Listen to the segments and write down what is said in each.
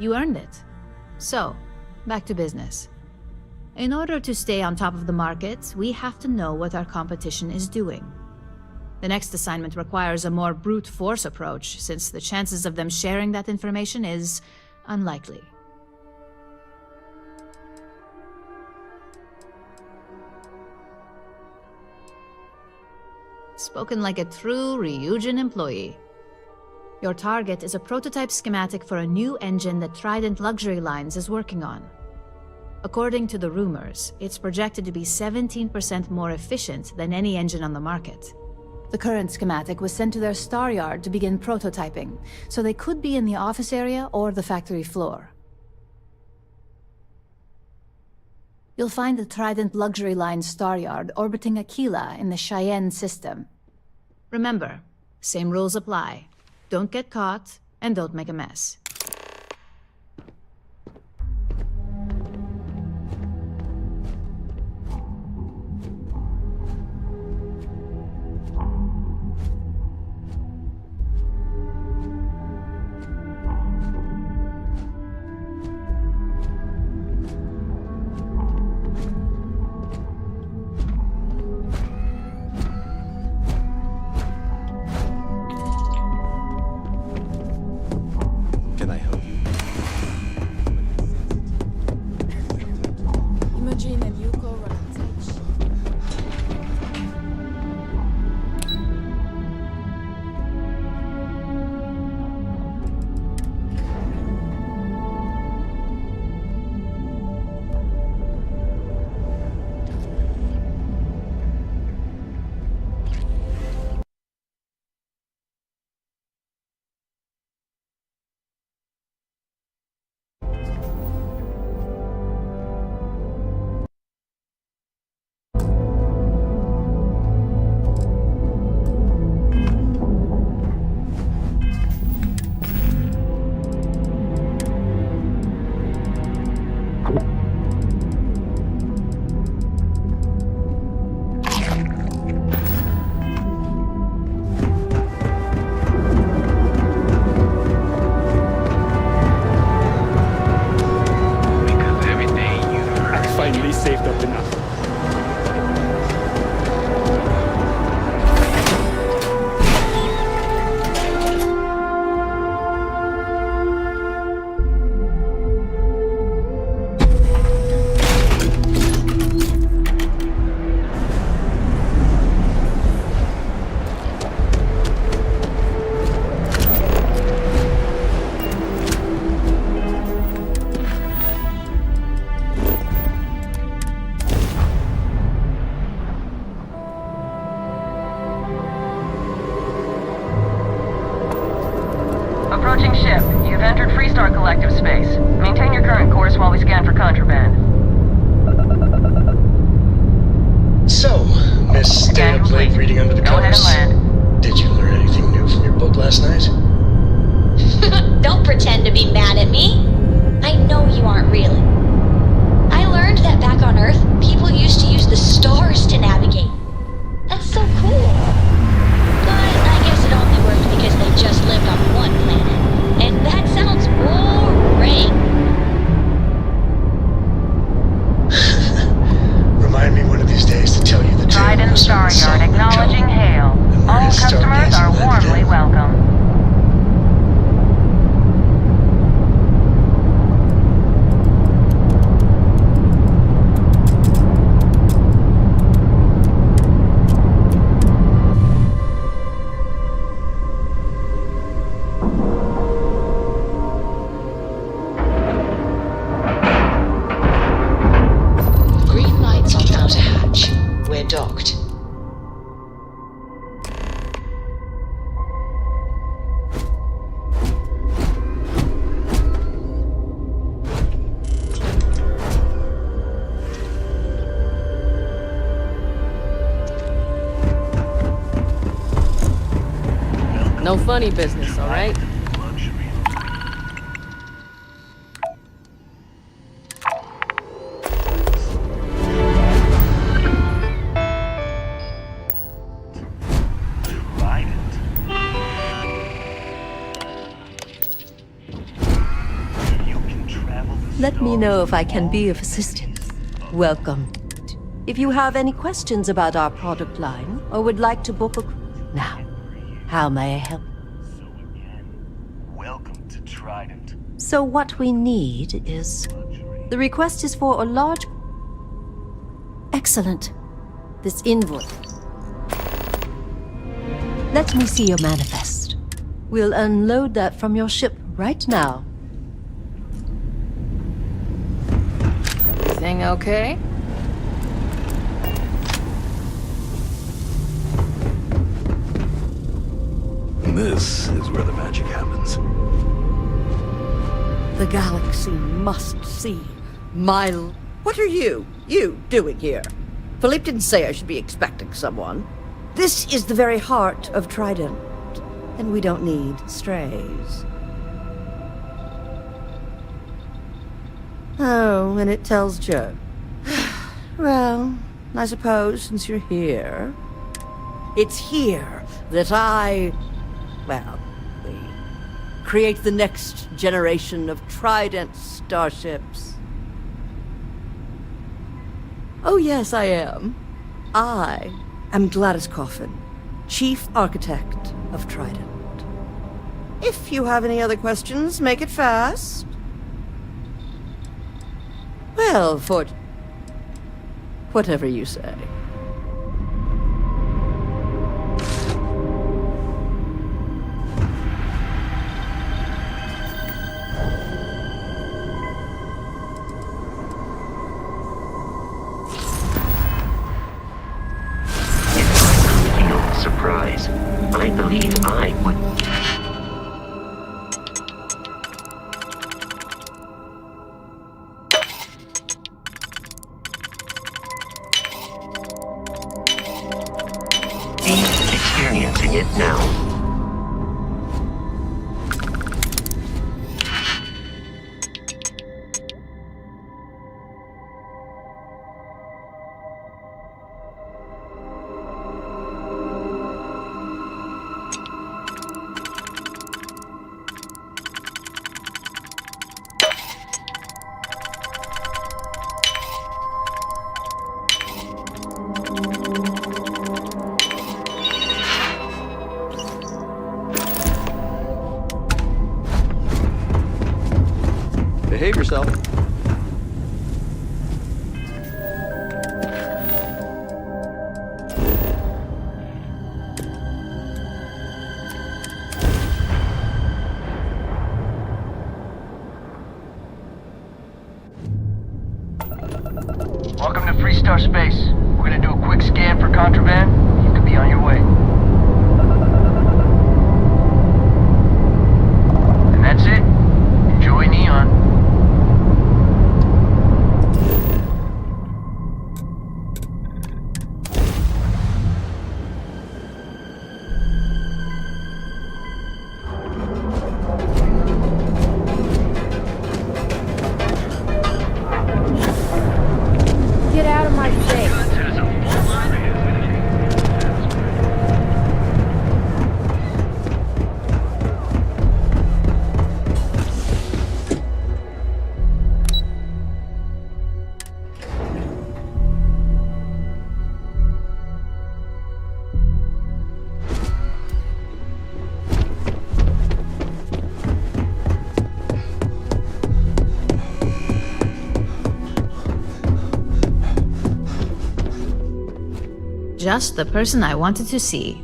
You earned it. So, back to business. In order to stay on top of the market, we have to know what our competition is doing. The next assignment requires a more brute force approach, since the chances of them sharing that information is unlikely. Spoken like a true Ryujin employee. Your target is a prototype schematic for a new engine that Trident Luxury Lines is working on. According to the rumors, it's projected to be 17% more efficient than any engine on the market. The current schematic was sent to their star yard to begin prototyping, so they could be in the office area or the factory floor. You'll find the Trident Luxury Line star yard orbiting Aquila in the Cheyenne system. Remember, same rules apply. Don't get caught, and don't make a mess. Approaching ship. You've entered Freestar Collective space. Maintain your current course while we scan for contraband. So, Miss Stay Up Late reading under the covers. Go ahead and land. Did you learn anything new from your book last night? Don't pretend to be mad at me. I know you aren't really. I learned that back on Earth, people used to use the stars to navigate. That's so cool. But I guess it only worked because they just lived on one planet. And that sounds boring. Remind me one of these days to tell you the tale. Trident Star Yard acknowledging hail. All customers are warmly welcome. Docked. No funny business, all right? Let me know if I can be of assistance. Welcome. If you have any questions about our product line, or would like to book a... Now, how may I help? Welcome to Trident. So what we need is... The request is for a large... Excellent. This invoice. Let me see your manifest. We'll unload that from your ship right now. Everything okay? This is where the magic happens. The galaxy must see my... What are you doing here? Philippe didn't say I should be expecting someone. This is the very heart of Trident, and we don't need strays. Oh, and it tells Joe. Well, I suppose since you're here... It's here that we create the next generation of Trident starships. Oh yes, I am. I am Gladys Coffin, Chief Architect of Trident. If you have any other questions, make it fast. Well, for... whatever you say. Surprise. I believe I would. Be experiencing it now. Behave yourself. Welcome to Freestar Space. We're gonna do a quick scan for contraband. You can be on your way. And that's it. Enjoy Neon. Get out of my face. Just the person I wanted to see.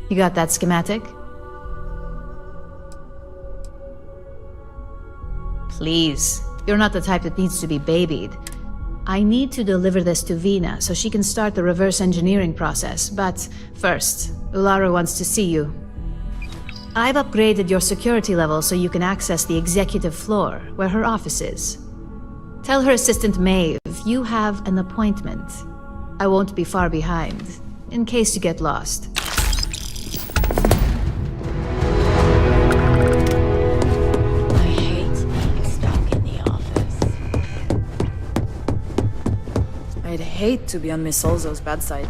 You got that schematic? Please, you're not the type that needs to be babied. I need to deliver this to Vina so she can start the reverse engineering process, but first, Ulara wants to see you. I've upgraded your security level so you can access the executive floor, where her office is. Tell her assistant Maeve you have an appointment. I won't be far behind, in case you get lost. I hate being stuck in the office. I'd hate to be on Miss Olzo's bad side.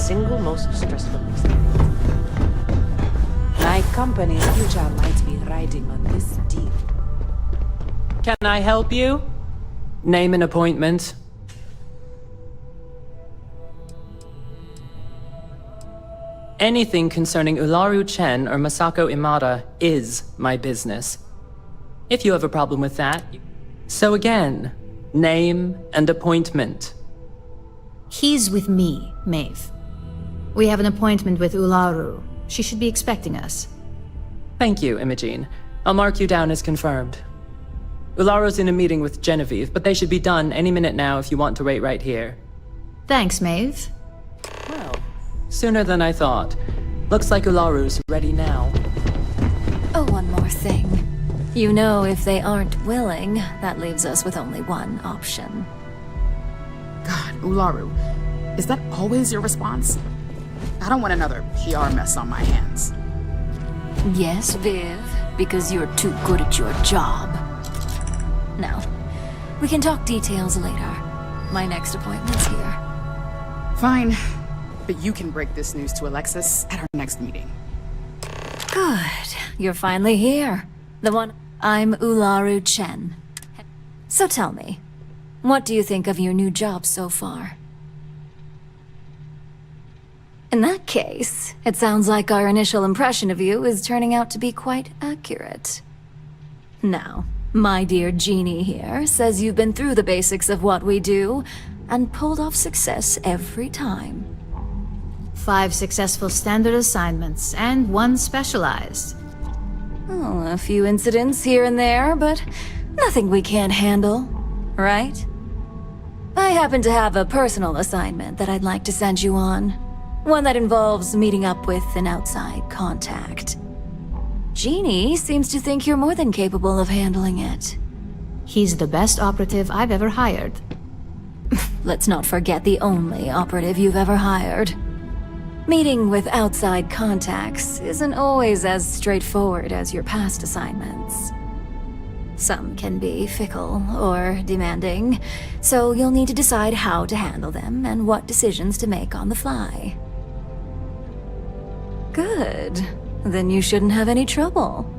single most stressful mistake. My company's future might be riding on this deal. Can I help you? Name an appointment. Anything concerning Ularu Chen or Masako Imada is my business. If you have a problem with that... So again, name and appointment. He's with me, Maeve. We have an appointment with Ularu. She should be expecting us. Thank you, Imogene. I'll mark you down as confirmed. Ularu's in a meeting with Genevieve, but they should be done any minute now if you want to wait right here. Thanks, Maeve. Well, sooner than I thought. Looks like Ularu's ready now. Oh, one more thing. You know, if they aren't willing, that leaves us with only one option. God, Ularu, is that always your response? I don't want another PR mess on my hands. Yes, Viv, because you're too good at your job. Now, we can talk details later. My next appointment's here. Fine, but you can break this news to Alexis at our next meeting. Good. You're finally here. The one... I'm Ularu Chen. So tell me, what do you think of your new job so far? In that case, it sounds like our initial impression of you is turning out to be quite accurate. Now, my dear Jeannie here says you've been through the basics of what we do and pulled off success every time. 5 successful standard assignments and 1 specialized. Oh, a few incidents here and there, but nothing we can't handle, right? I happen to have a personal assignment that I'd like to send you on. One that involves meeting up with an outside contact. Jeannie seems to think you're more than capable of handling it. He's the best operative I've ever hired. Let's not forget the only operative you've ever hired. Meeting with outside contacts isn't always as straightforward as your past assignments. Some can be fickle or demanding, so you'll need to decide how to handle them and what decisions to make on the fly. Good. Then you shouldn't have any trouble.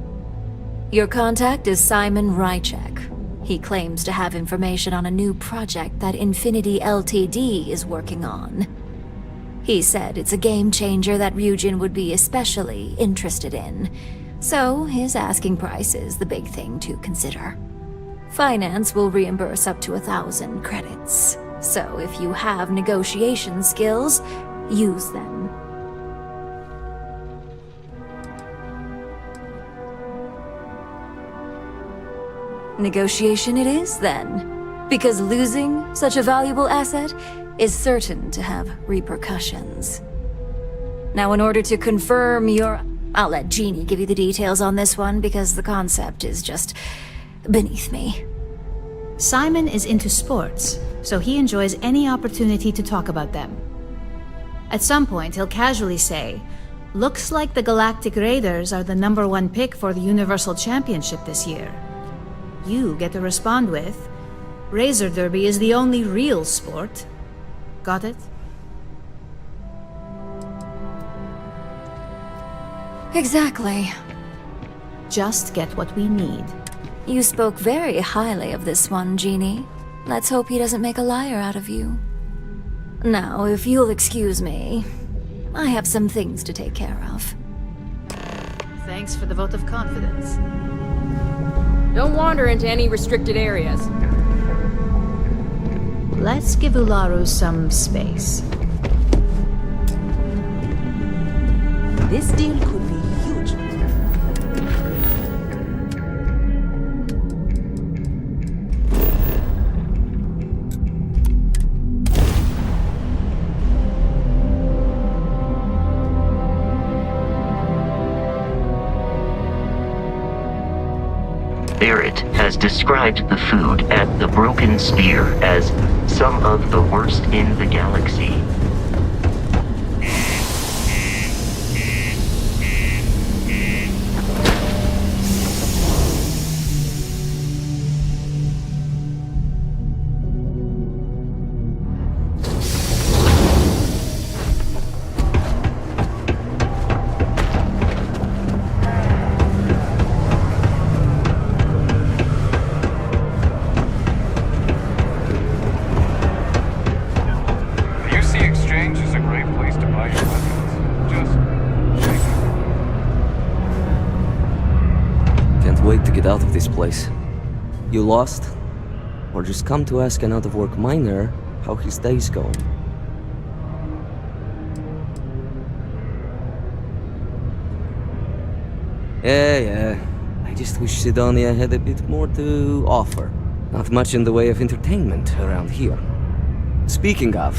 Your contact is Simon Rychek. He claims to have information on a new project that Infinity Ltd is working on. He said it's a game changer that Ryujin would be especially interested in, so his asking price is the big thing to consider. Finance will reimburse up to 1,000 credits, so if you have negotiation skills, use them. Negotiation it is, then, because losing such a valuable asset is certain to have repercussions. Now, in order to confirm your... I'll let Jeannie give you the details on this one, because the concept is just beneath me. Simon is into sports, so he enjoys any opportunity to talk about them. At some point, he'll casually say, "Looks like the Galactic Raiders are the #1 pick for the Universal Championship this year." You get to respond with, "Razor Derby is the only real sport." Got it? Exactly. Just get what we need. You spoke very highly of this one, Jeannie. Let's hope he doesn't make a liar out of you. Now, if you'll excuse me, I have some things to take care of. Thanks for the vote of confidence. Don't wander into any restricted areas. Let's give Ularu some space. This deal could be huge. Barrett has described the food at the Broken Spear as some of the worst in the galaxy. get out of this place. You lost? Or just come to ask an out-of-work miner how his day's going? Yeah. I just wish Sidonia had a bit more to offer. Not much in the way of entertainment around here. Speaking of,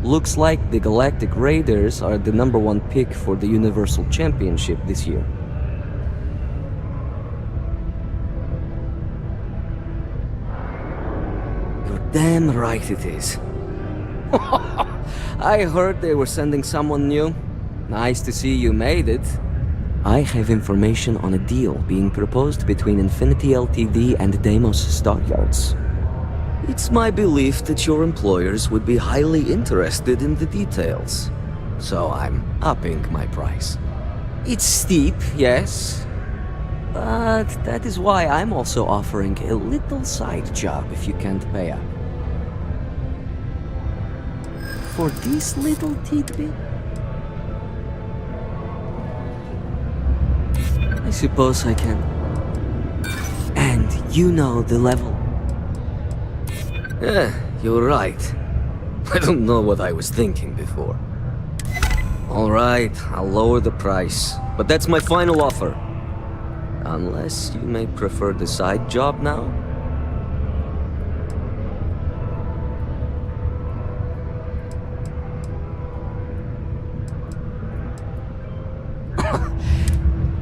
looks like the Galactic Raiders are the #1 pick for the Universal Championship this year. You're damn right it is. I heard they were sending someone new. Nice to see you made it. I have information on a deal being proposed between Infinity Ltd and Deimos Stockyards. It's my belief that your employers would be highly interested in the details, so I'm upping my price. It's steep, yes, but that is why I'm also offering a little side job if you can't pay up. For this little tidbit? I suppose I can. And you know the level. Yeah, you're right. I don't know what I was thinking before. Alright, I'll lower the price. But that's my final offer. Unless you may prefer the side job now?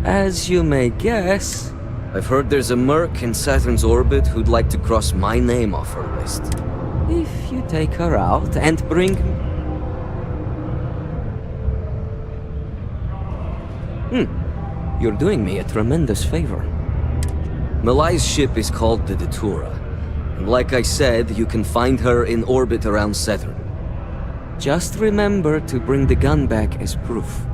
As you may guess, I've heard there's a merc in Saturn's orbit who'd like to cross my name off her list. If you take her out and bring... You're doing me a tremendous favor. Malai's ship is called the Datura. And like I said, you can find her in orbit around Saturn. Just remember to bring the gun back as proof.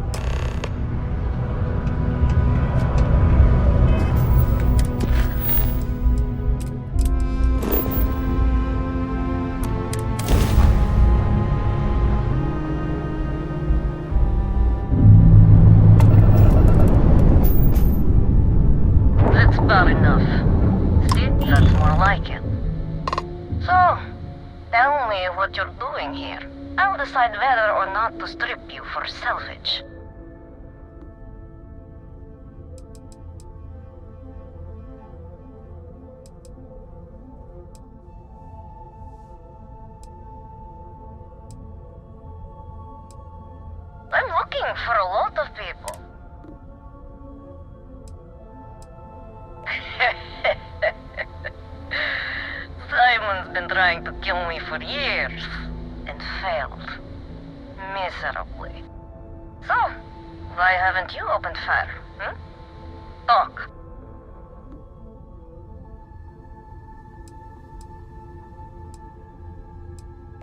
Decide whether or not to strip you for salvage. I'm looking for a lot of people. Simon's been trying to kill me for years. And failed. Miserably. So, why haven't you opened fire, Talk.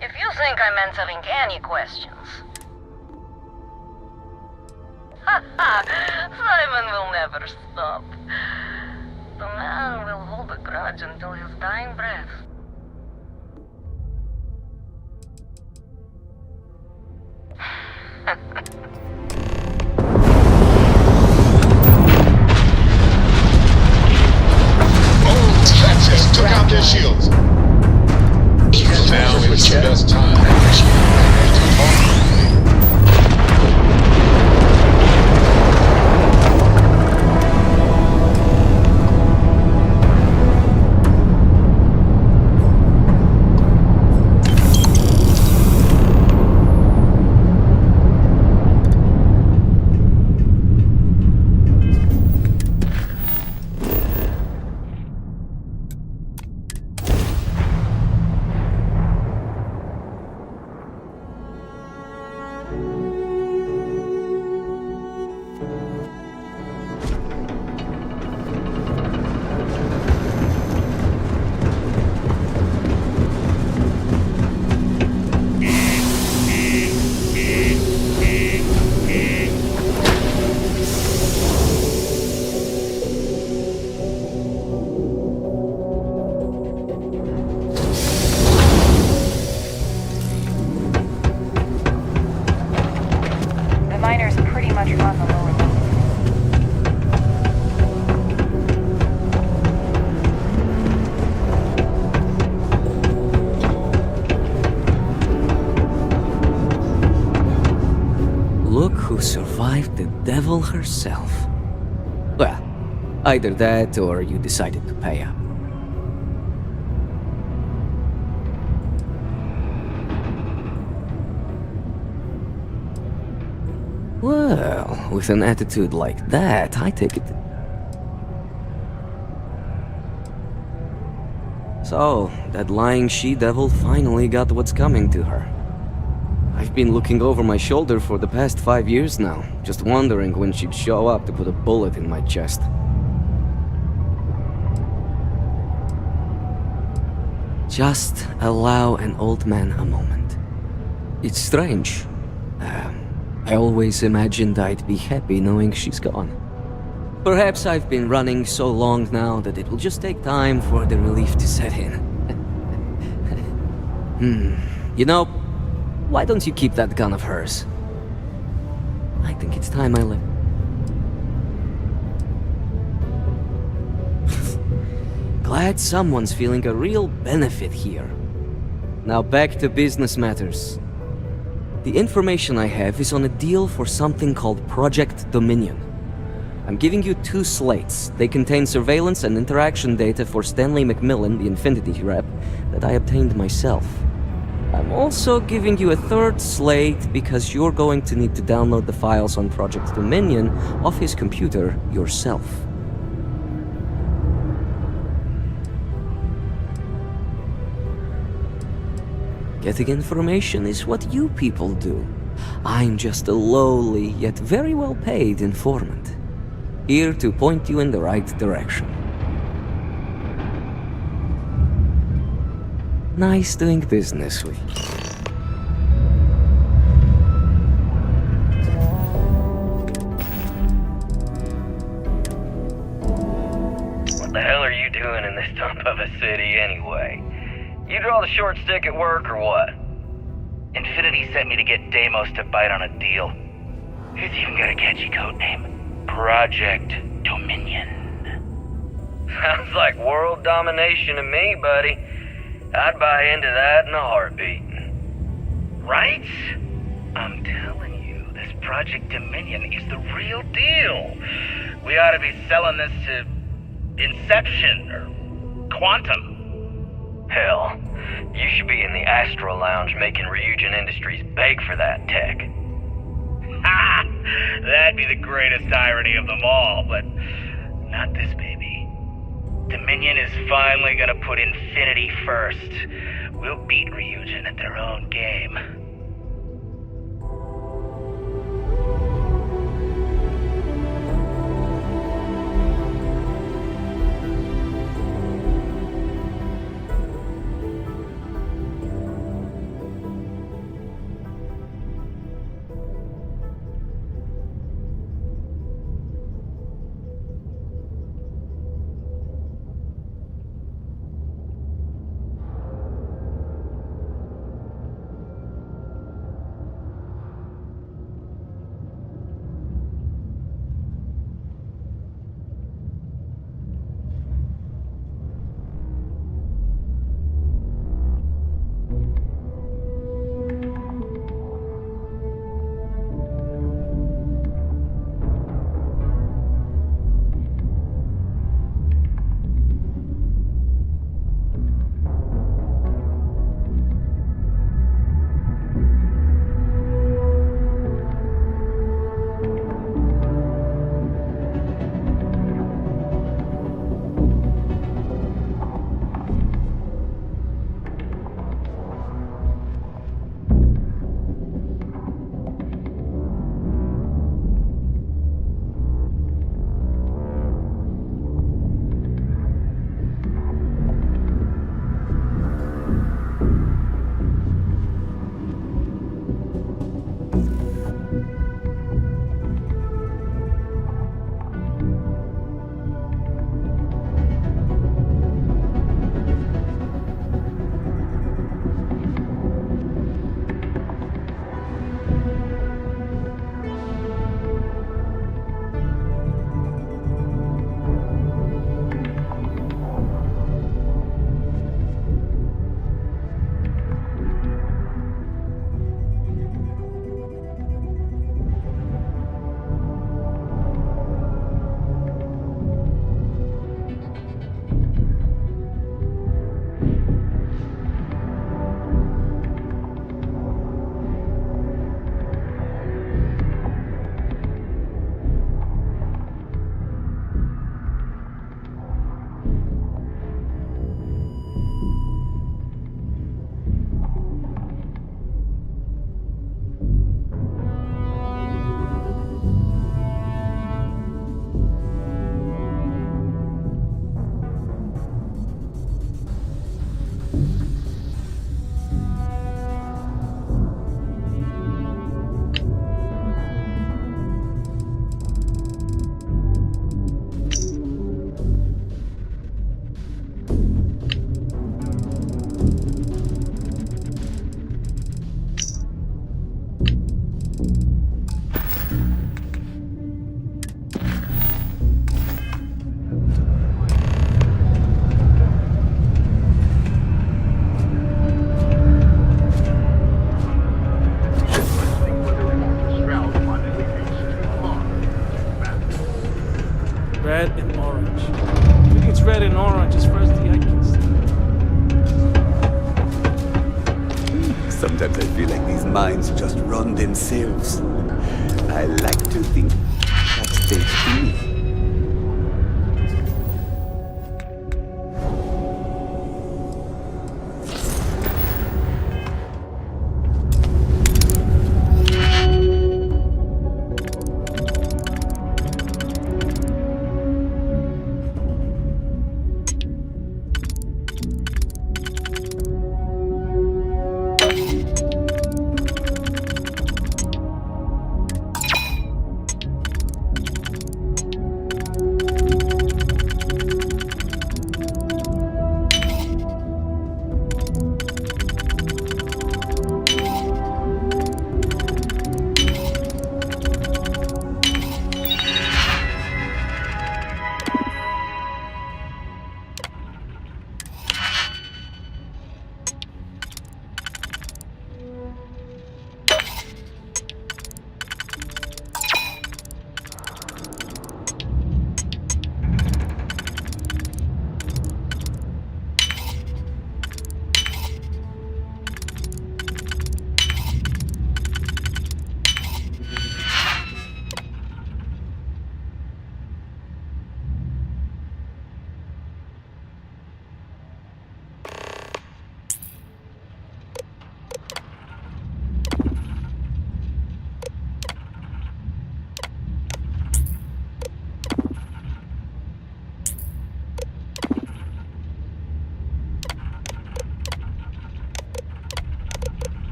If you think I'm answering any questions... Simon will never stop. The man will hold a grudge until his dying breath. Texas took out their shields. Now is the best time. Look who survived the devil herself. Well, either that or you decided to pay up. Well, with an attitude like that, I take it. So, that lying she-devil finally got what's coming to her. I've been looking over my shoulder for the past 5 years now, just wondering when she'd show up to put a bullet in my chest. Just allow an old man a moment. It's strange. I always imagined I'd be happy knowing she's gone. Perhaps I've been running so long now that it will just take time for the relief to set in. You know, why don't you keep that gun of hers? I think it's time I let... Glad someone's feeling a real benefit here. Now back to business matters. The information I have is on a deal for something called Project Dominion. I'm giving you 2 slates. They contain surveillance and interaction data for Stanley McMillan, the Infinity rep, that I obtained myself. I'm also giving you a 3rd slate because you're going to need to download the files on Project Dominion off his computer yourself. Getting information is what you people do. I'm just a lowly, yet very well-paid informant. Here to point you in the right direction. Nice doing business with you. What the hell are you doing in this dump of a city anyway? You draw the short stick at work or what? Infinity sent me to get Deimos to bite on a deal. He's even got a catchy code name. Project Dominion. Sounds like world domination to me, buddy. I'd buy into that in a heartbeat. Right? I'm telling you, this Project Dominion is the real deal. We ought to be selling this to Inception or Quantum. Hell, you should be in the Astro Lounge making Ryujin Industries beg for that tech. Ha! That'd be the greatest irony of them all, but not this baby. Dominion is finally gonna put Infinity first. We'll beat Ryujin at their own game. things just run themselves. I like to think that's thanks to me.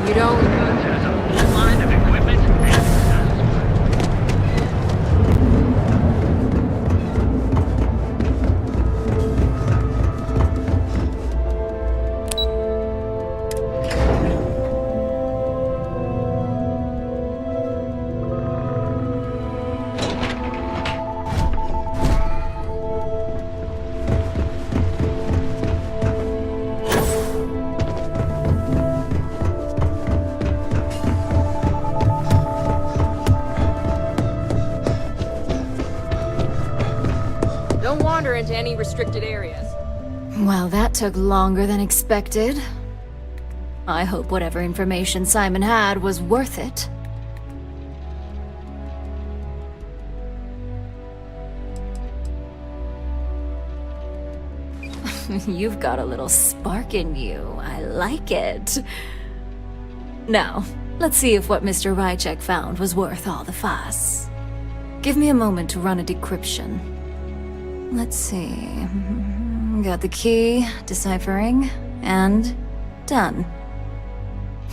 You don't... Don't wander into any restricted areas. Well, that took longer than expected. I hope whatever information Simon had was worth it. You've got a little spark in you. I like it. Now, let's see if what Mr. Rychek found was worth all the fuss. Give me a moment to run a decryption. Let's see. Got the key, deciphering, and done.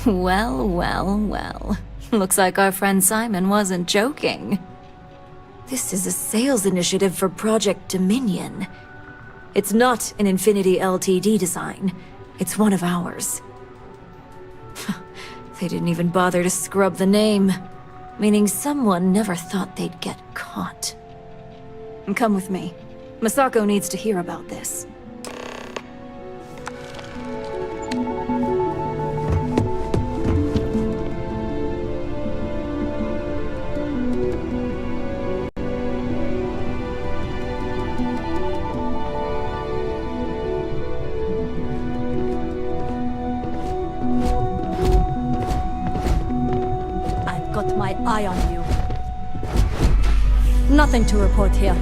Well, well, well. Looks like our friend Simon wasn't joking. This is a sales initiative for Project Dominion. It's not an Infinity Ltd design. It's one of ours. They didn't even bother to scrub the name, meaning someone never thought they'd get caught. Come with me. Masako needs to hear about this. I've got my eye on you. Nothing to report here.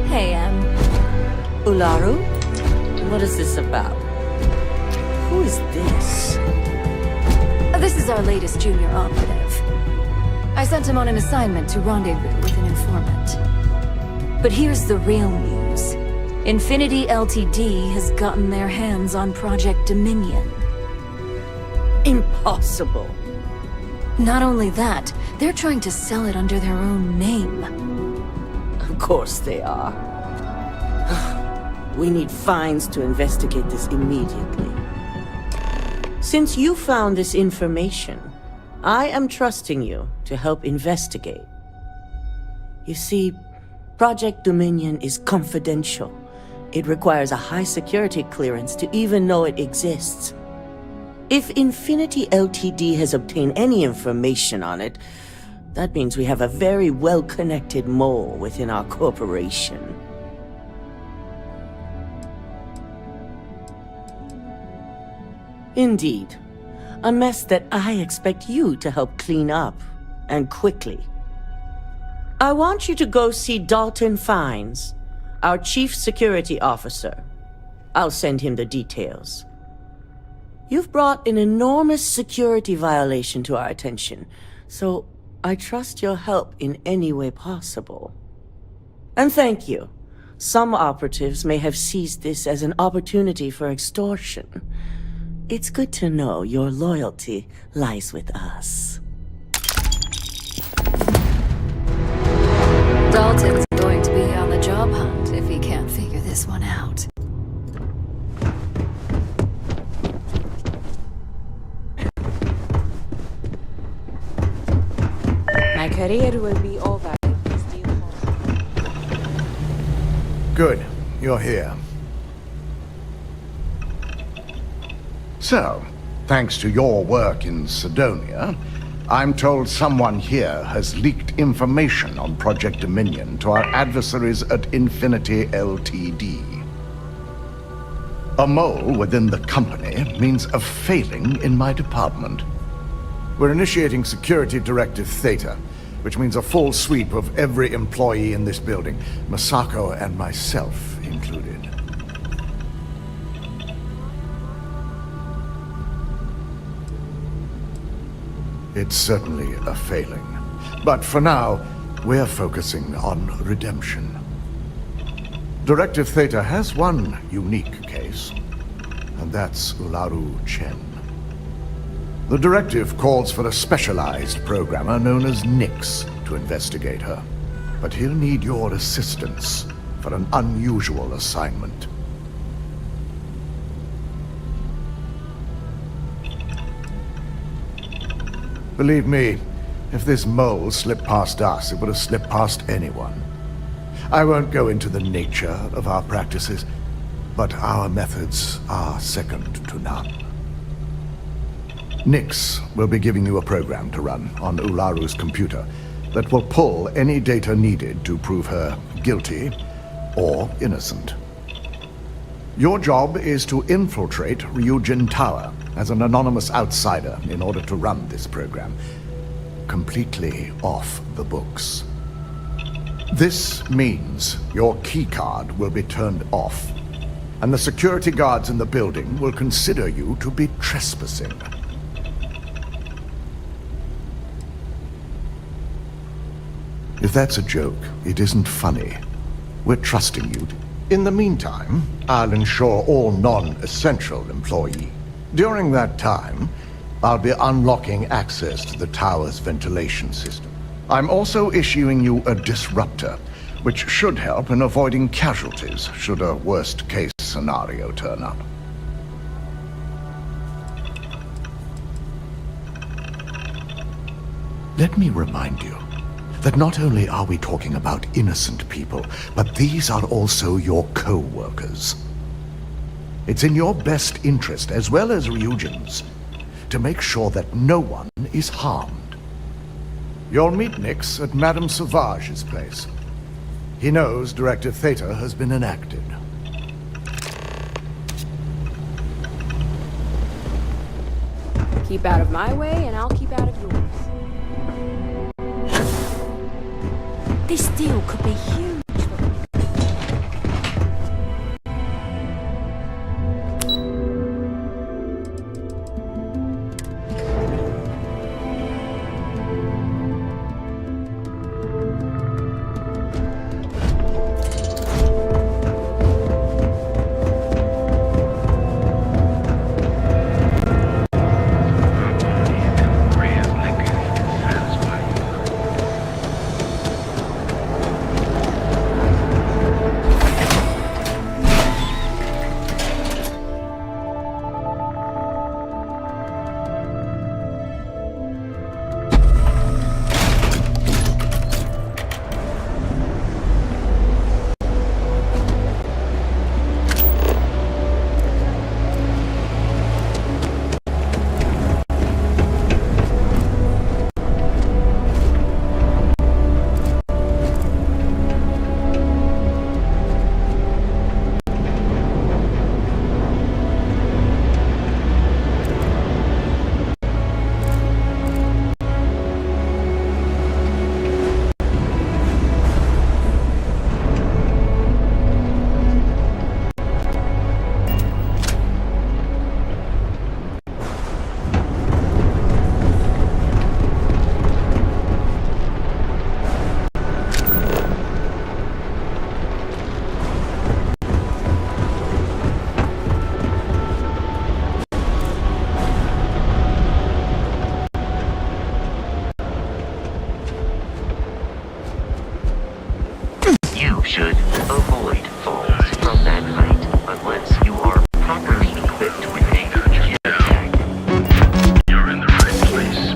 Hey, Ularu? What is this about? Who is this? This is our latest junior operative. I sent him on an assignment to rendezvous with an informant. But here's the real news. Infinity Ltd has gotten their hands on Project Dominion. Impossible. Not only that, they're trying to sell it under their own name. Of course they are. We need fines to investigate this immediately. Since you found this information, I am trusting you to help investigate. You see, Project Dominion is confidential. It requires a high security clearance to even know it exists. If Infinity LTD has obtained any information on it, that means we have a very well-connected mole within our corporation. Indeed. A mess that I expect you to help clean up, and quickly. I want you to go see Dalton Fines, our Chief Security Officer. I'll send him the details. You've brought an enormous security violation to our attention, so I trust your help in any way possible. And thank you. Some operatives may have seized this as an opportunity for extortion. It's good to know your loyalty lies with us. Dalton's going to be on the job hunt if he can't figure this one out. My career will be over if this deal falls. Good. You're here. So, thanks to your work in Sidonia, I'm told someone here has leaked information on Project Dominion to our adversaries at Infinity LTD. A mole within the company means a failing in my department. We're initiating Security Directive Theta, which means a full sweep of every employee in this building, Masako and myself included. It's certainly a failing. But for now, we're focusing on redemption. Directive Theta has one unique case, and that's Ularu Chen. The directive calls for a specialized programmer known as Nix to investigate her. But he'll need your assistance for an unusual assignment. Believe me, if this mole slipped past us, it would have slipped past anyone. I won't go into the nature of our practices, but our methods are second to none. Nix will be giving you a program to run on Ularu's computer that will pull any data needed to prove her guilty or innocent. Your job is to infiltrate Ryujin Tower as an anonymous outsider in order to run this program, completely off the books. This means your keycard will be turned off, and the security guards in the building will consider you to be trespassing. If that's a joke, it isn't funny. We're trusting you. In the meantime, I'll ensure all non-essential employees. During that time, I'll be unlocking access to the tower's ventilation system. I'm also issuing you a disruptor, which should help in avoiding casualties should a worst-case scenario turn up. Let me remind you that not only are we talking about innocent people, but these are also your co-workers. It's in your best interest, as well as Ryujin's, to make sure that no one is harmed. You'll meet Nix at Madame Sauvage's place. He knows Directive Theta has been enacted. Keep out of my way, and I'll keep out of yours. This deal could be huge. should avoid falls from that height unless you are properly equipped with a jetpack. You're in the right place.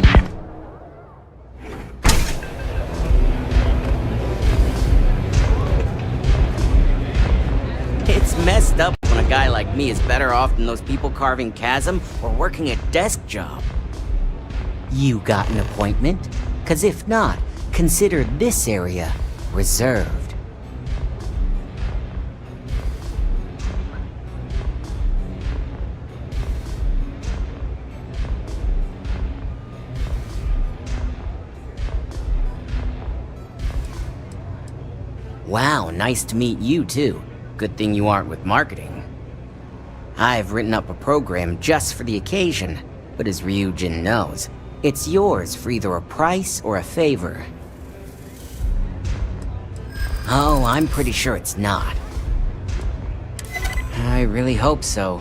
It's messed up when a guy like me is better off than those people carving chasm or working a desk job. You got an appointment? 'Cause if not, consider this area reserved. Wow, nice to meet you too. Good thing you aren't with marketing. I've written up a program just for the occasion, but as Ryujin knows, it's yours for either a price or a favor. Oh, I'm pretty sure it's not. I really hope so.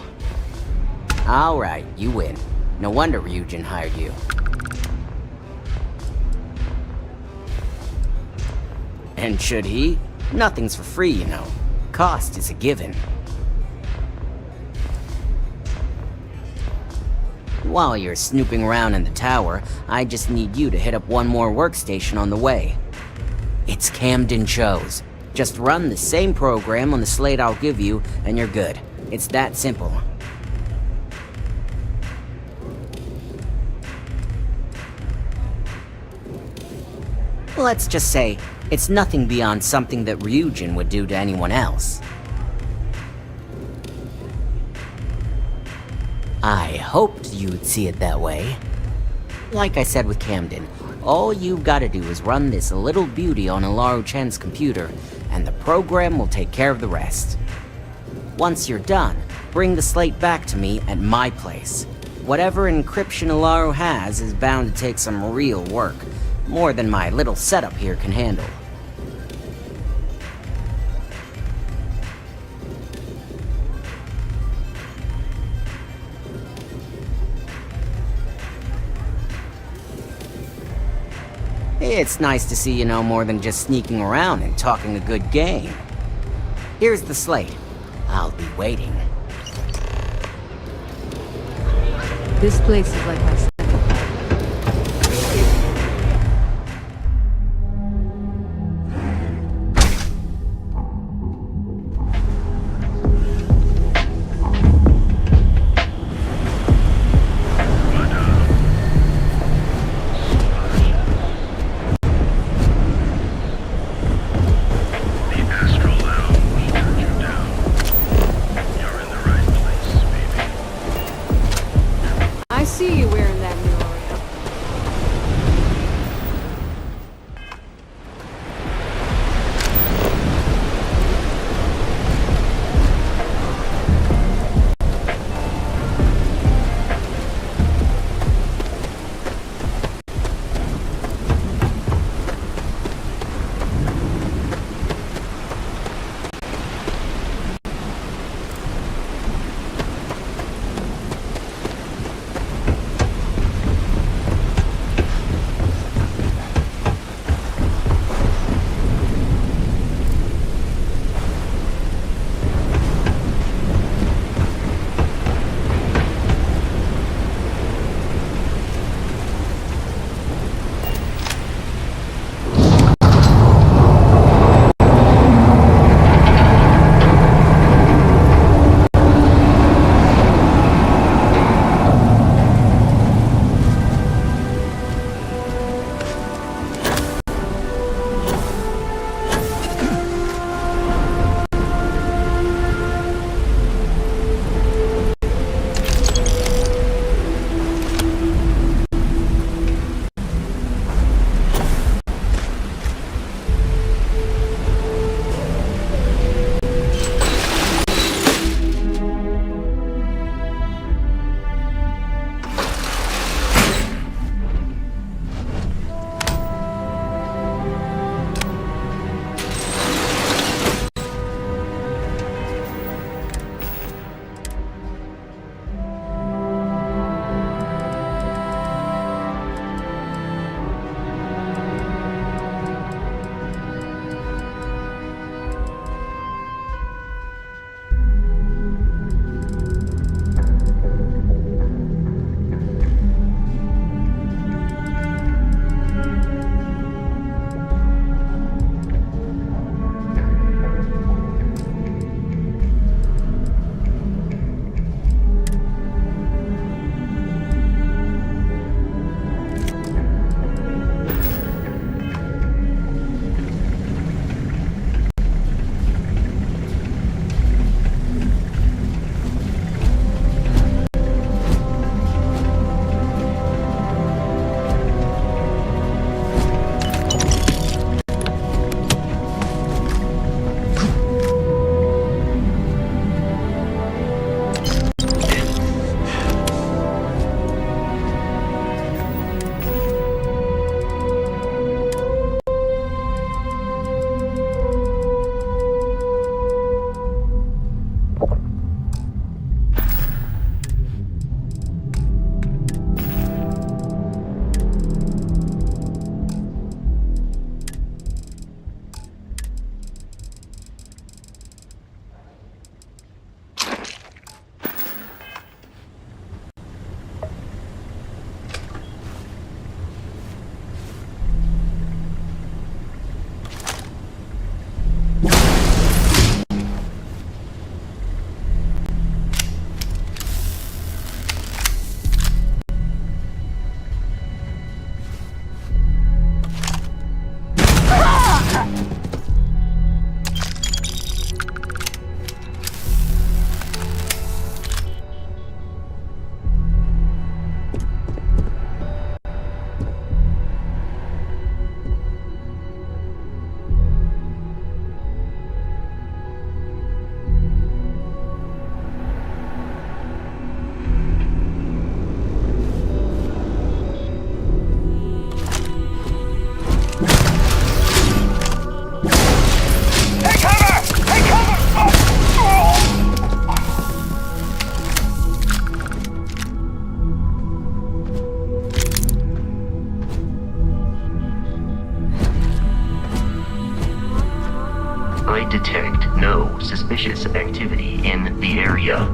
Alright, you win. No wonder Ryujin hired you. And should he? Nothing's for free, you know. Cost is a given. While you're snooping around in the tower, I just need you to hit up one more workstation on the way. It's Camden Cho's. Just run the same program on the slate I'll give you, and you're good. It's that simple. Let's just say, it's nothing beyond something that Ryujin would do to anyone else. I hoped you'd see it that way. Like I said with Camden, all you've gotta do is run this little beauty on Ularu Chen's computer, and the program will take care of the rest. Once you're done, bring the slate back to me at my place. Whatever encryption Ularu has is bound to take some real work, more than my little setup here can handle. It's nice to see you know more than just sneaking around and talking a good game. Here's the slate. I'll be waiting. This place is like my second. I see you wearing that I detect no suspicious activity in the area.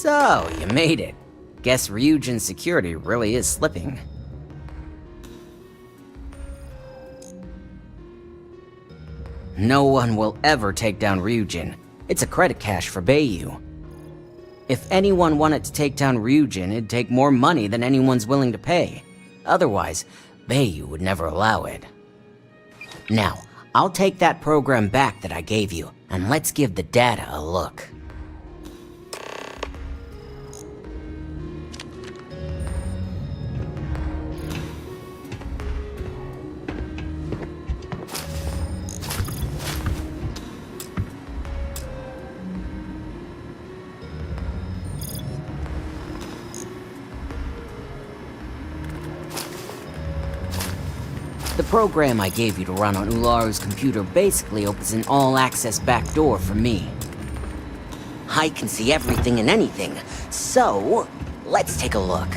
So, you made it. Guess Ryujin's security really is slipping. No one will ever take down Ryujin. It's a credit cache for Bayu. If anyone wanted to take down Ryujin, it'd take more money than anyone's willing to pay. Otherwise, Bayu would never allow it. Now, I'll take that program back that I gave you, and let's give the data a look. The program I gave you to run on Ularu's computer basically opens an all-access backdoor for me. I can see everything and anything, so let's take a look.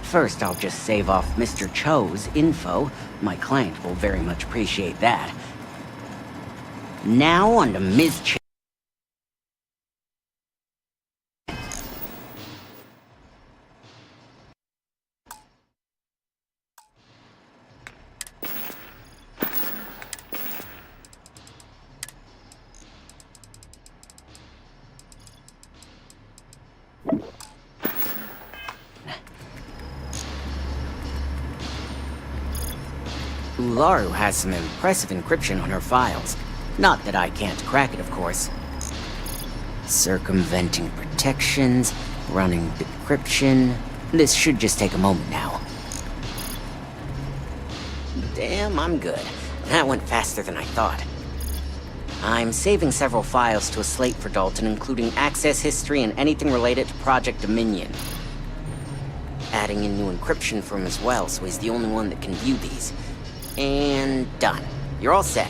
First, I'll just save off Mr. Cho's info. My client will very much appreciate that. Now on to Ms. Cho. Ularu has some impressive encryption on her files. Not that I can't crack it, of course. Circumventing protections, running decryption. This should just take a moment now. Damn, I'm good. That went faster than I thought. I'm saving several files to a slate for Dalton, including access history and anything related to Project Dominion. Adding in new encryption for him as well, so he's the only one that can view these. And done. You're all set.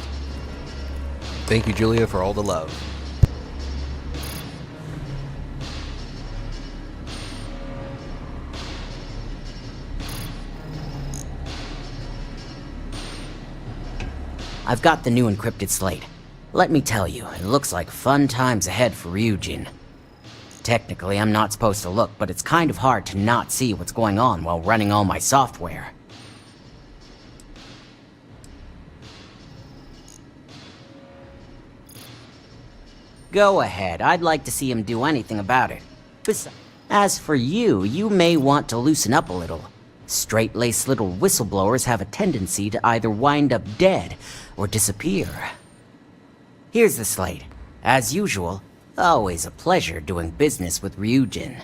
Thank you, Julia, for all the love. I've got the new encrypted slate. Let me tell you, it looks like fun times ahead for Ryujin. Technically, I'm not supposed to look, but it's kind of hard to not see what's going on while running all my software. Go ahead, I'd like to see him do anything about it. As for you, you may want to loosen up a little. Straight-laced little whistleblowers have a tendency to either wind up dead or disappear. Here's the slate. As usual, always a pleasure doing business with Ryujin.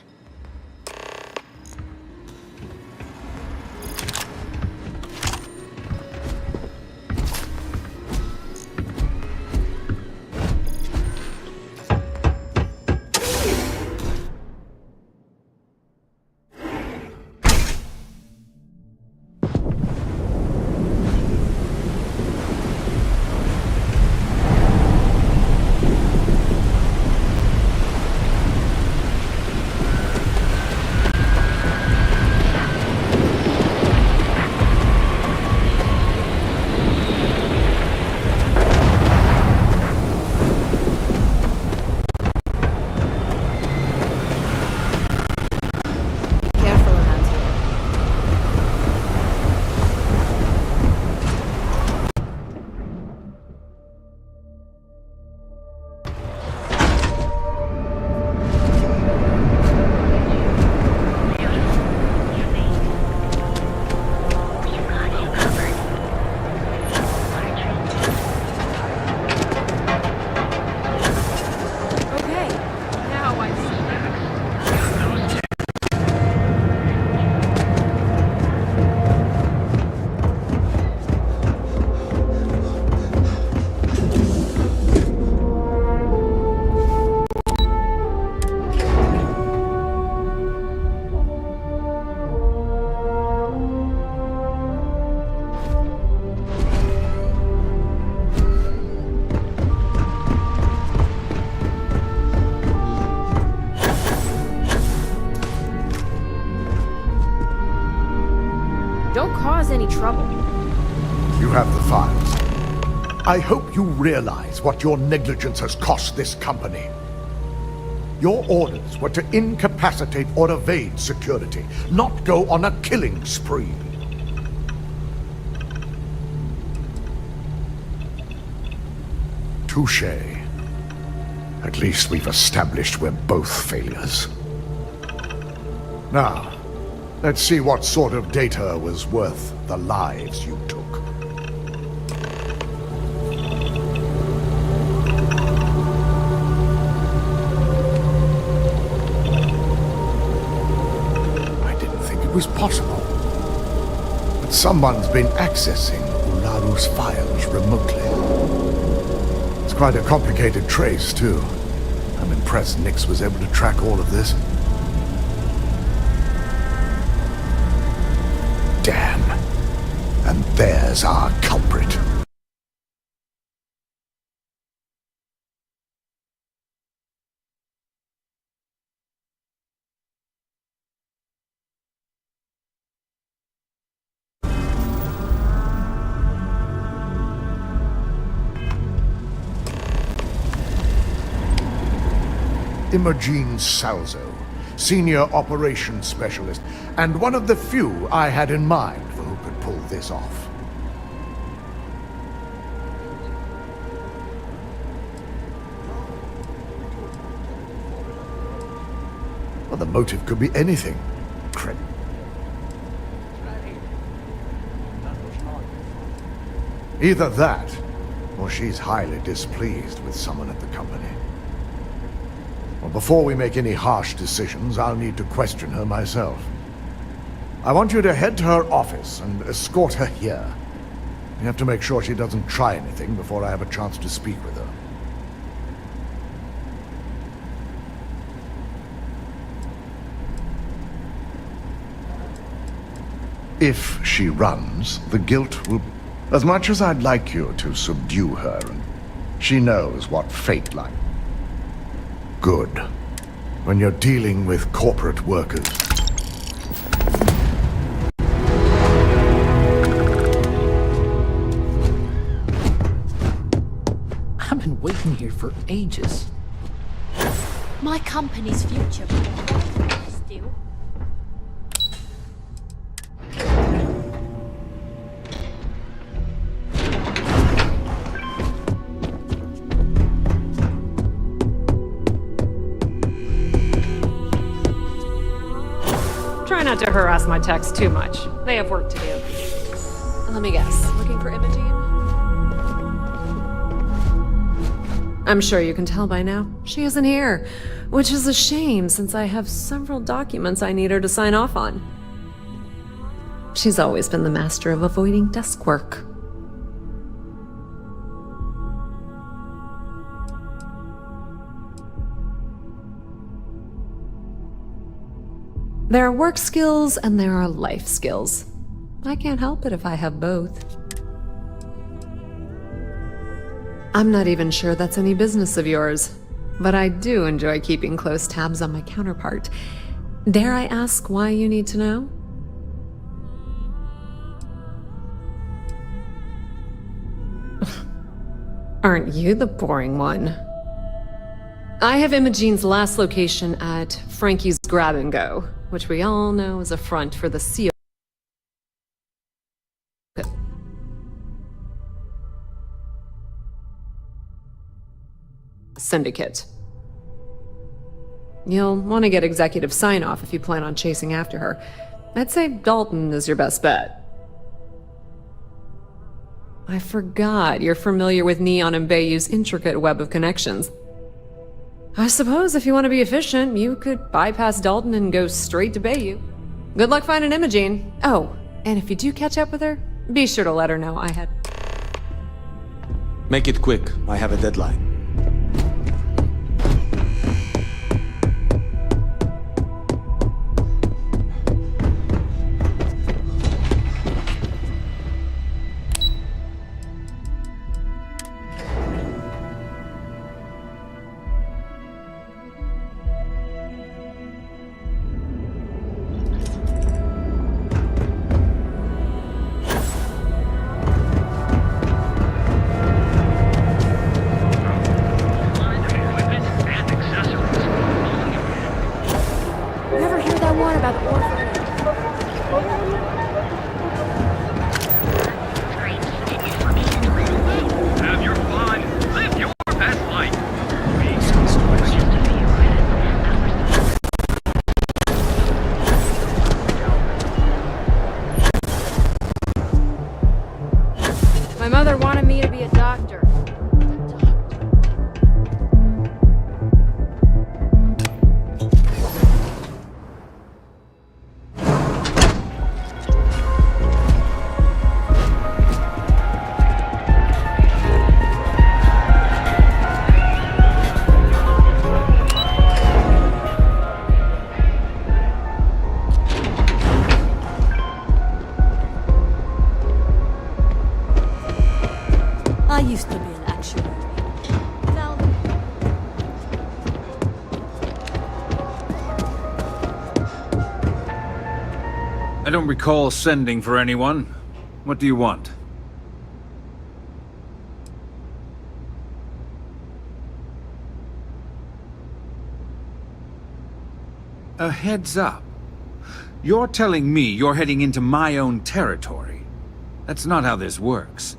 Don't cause any trouble. You have the files. I hope you realize what your negligence has cost this company. Your orders were to incapacitate or evade security, not go on a killing spree. Touché. At least we've established we're both failures. Now, let's see what sort of data was worth the lives you took. I didn't think it was possible. But someone's been accessing Ularu's files remotely. It's quite a complicated trace, too. I'm impressed Nix was able to track all of this. Damn. And there's our culprit. Imogene Salzo, Senior Operations Specialist, and one of the few I had in mind for who could pull this off. Well, the motive could be anything. Either that, or she's highly displeased with someone at the company. Well, before we make any harsh decisions, I'll need to question her myself. I want you to head to her office and escort her here. You have to make sure she doesn't try anything before I have a chance to speak with her. If she runs, the guilt will... As much as I'd like you to subdue her, and she knows what fate like. Good. When you're dealing with corporate workers. I've been waiting here for ages. My company's future. Still. Try not to harass my techs too much. They have work to do. Let me guess. Looking for Imogene? I'm sure you can tell by now. She isn't here, which is a shame since I have several documents I need her to sign off on. She's always been the master of avoiding desk work. There are work skills and there are life skills. I can't help it if I have both. I'm not even sure that's any business of yours, but I do enjoy keeping close tabs on my counterpart. Dare I ask why you need to know? Aren't you the boring one? I have Imogene's last location at Frankie's Grab and Go, which we all know is a front for the CO Syndicate. You'll want to get executive sign-off if you plan on chasing after her. I'd say Dalton is your best bet. I forgot you're familiar with Neon and Bayou's intricate web of connections. I suppose if you want to be efficient, you could bypass Dalton and go straight to Bayou. Good luck finding Imogene. Oh, and if you do catch up with her, be sure to let her know I had... Make it quick. I have a deadline. Have your fun. Live your best life. My mother wanted me to be a doctor. I used to be an actuary. Now, I don't recall sending for anyone. What do you want? A heads up. You're telling me you're heading into my own territory. That's not how this works.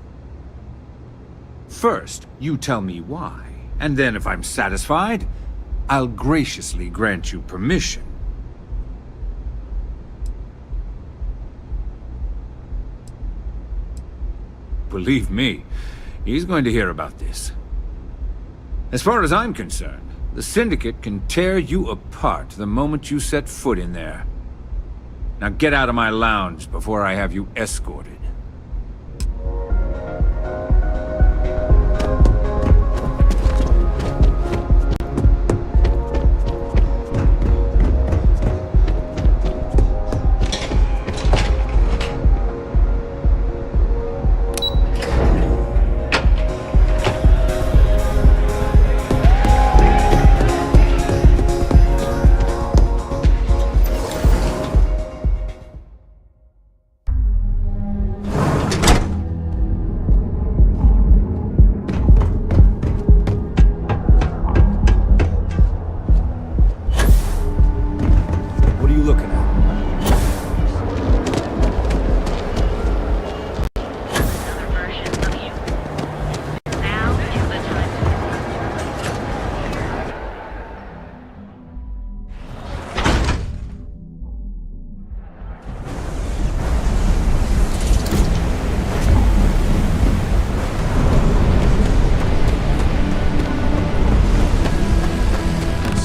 First, you tell me why, and then if I'm satisfied, I'll graciously grant you permission. Believe me, he's going to hear about this. As far as I'm concerned, the Syndicate can tear you apart the moment you set foot in there. Now get out of my lounge before I have you escorted.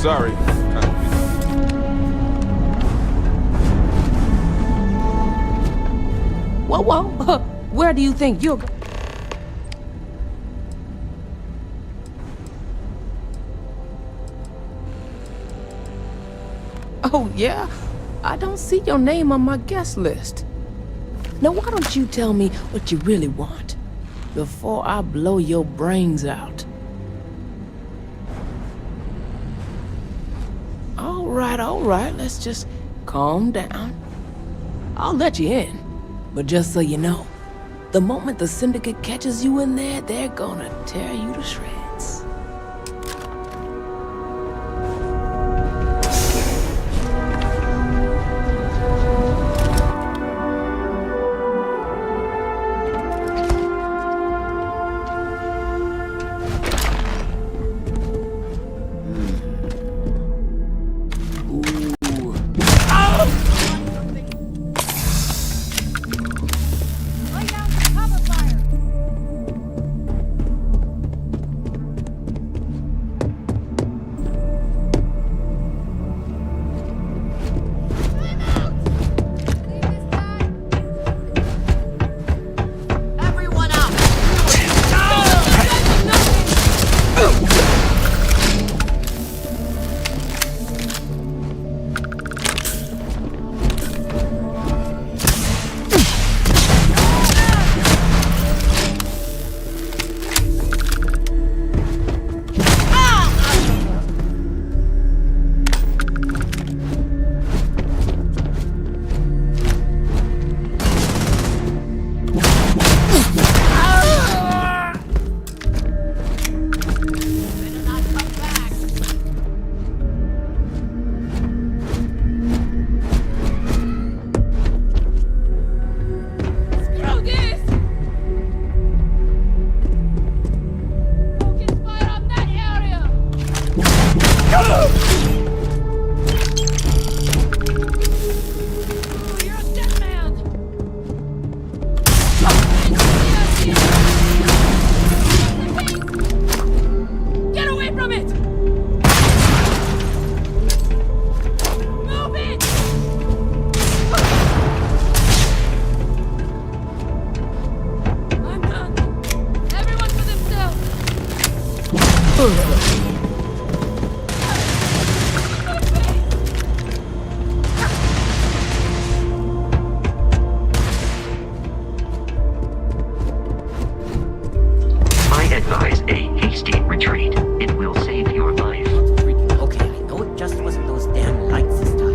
Sorry. Whoa. Where do you think you're... Oh, yeah? I don't see your name on my guest list. Now, why don't you tell me what you really want before I blow your brains out? All right, let's just calm down. I'll let you in, but just so you know, the moment the Syndicate catches you in there, they're gonna tear you to shreds. I advise a hasty retreat. It will save your life. Okay, I know it just wasn't those damn lights this time.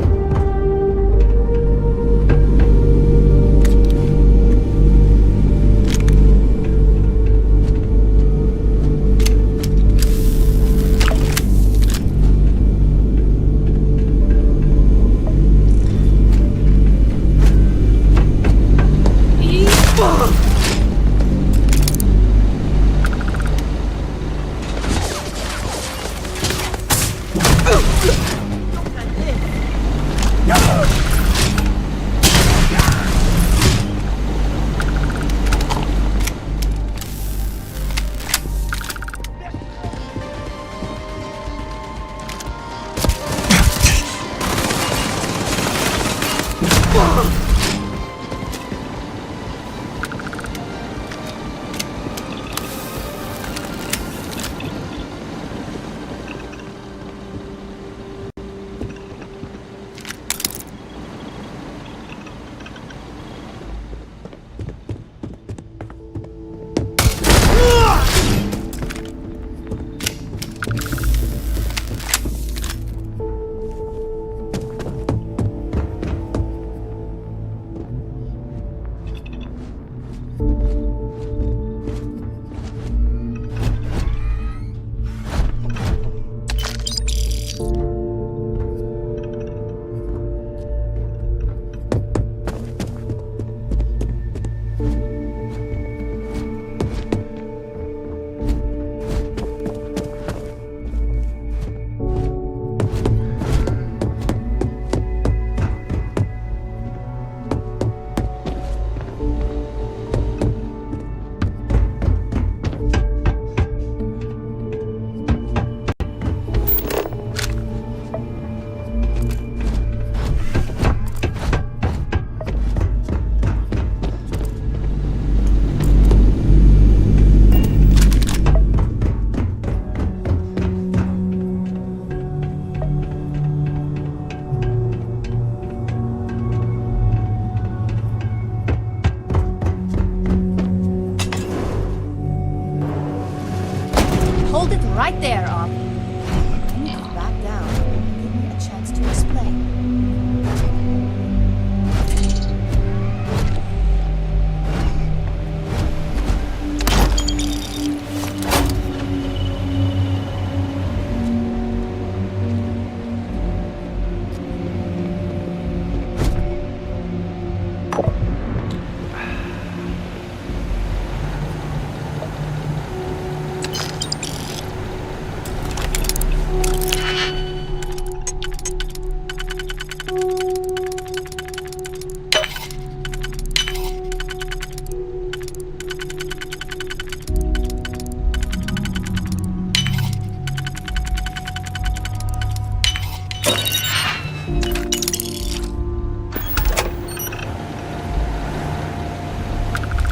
Hold it right there, Op. You need to back down and give me a chance to explain.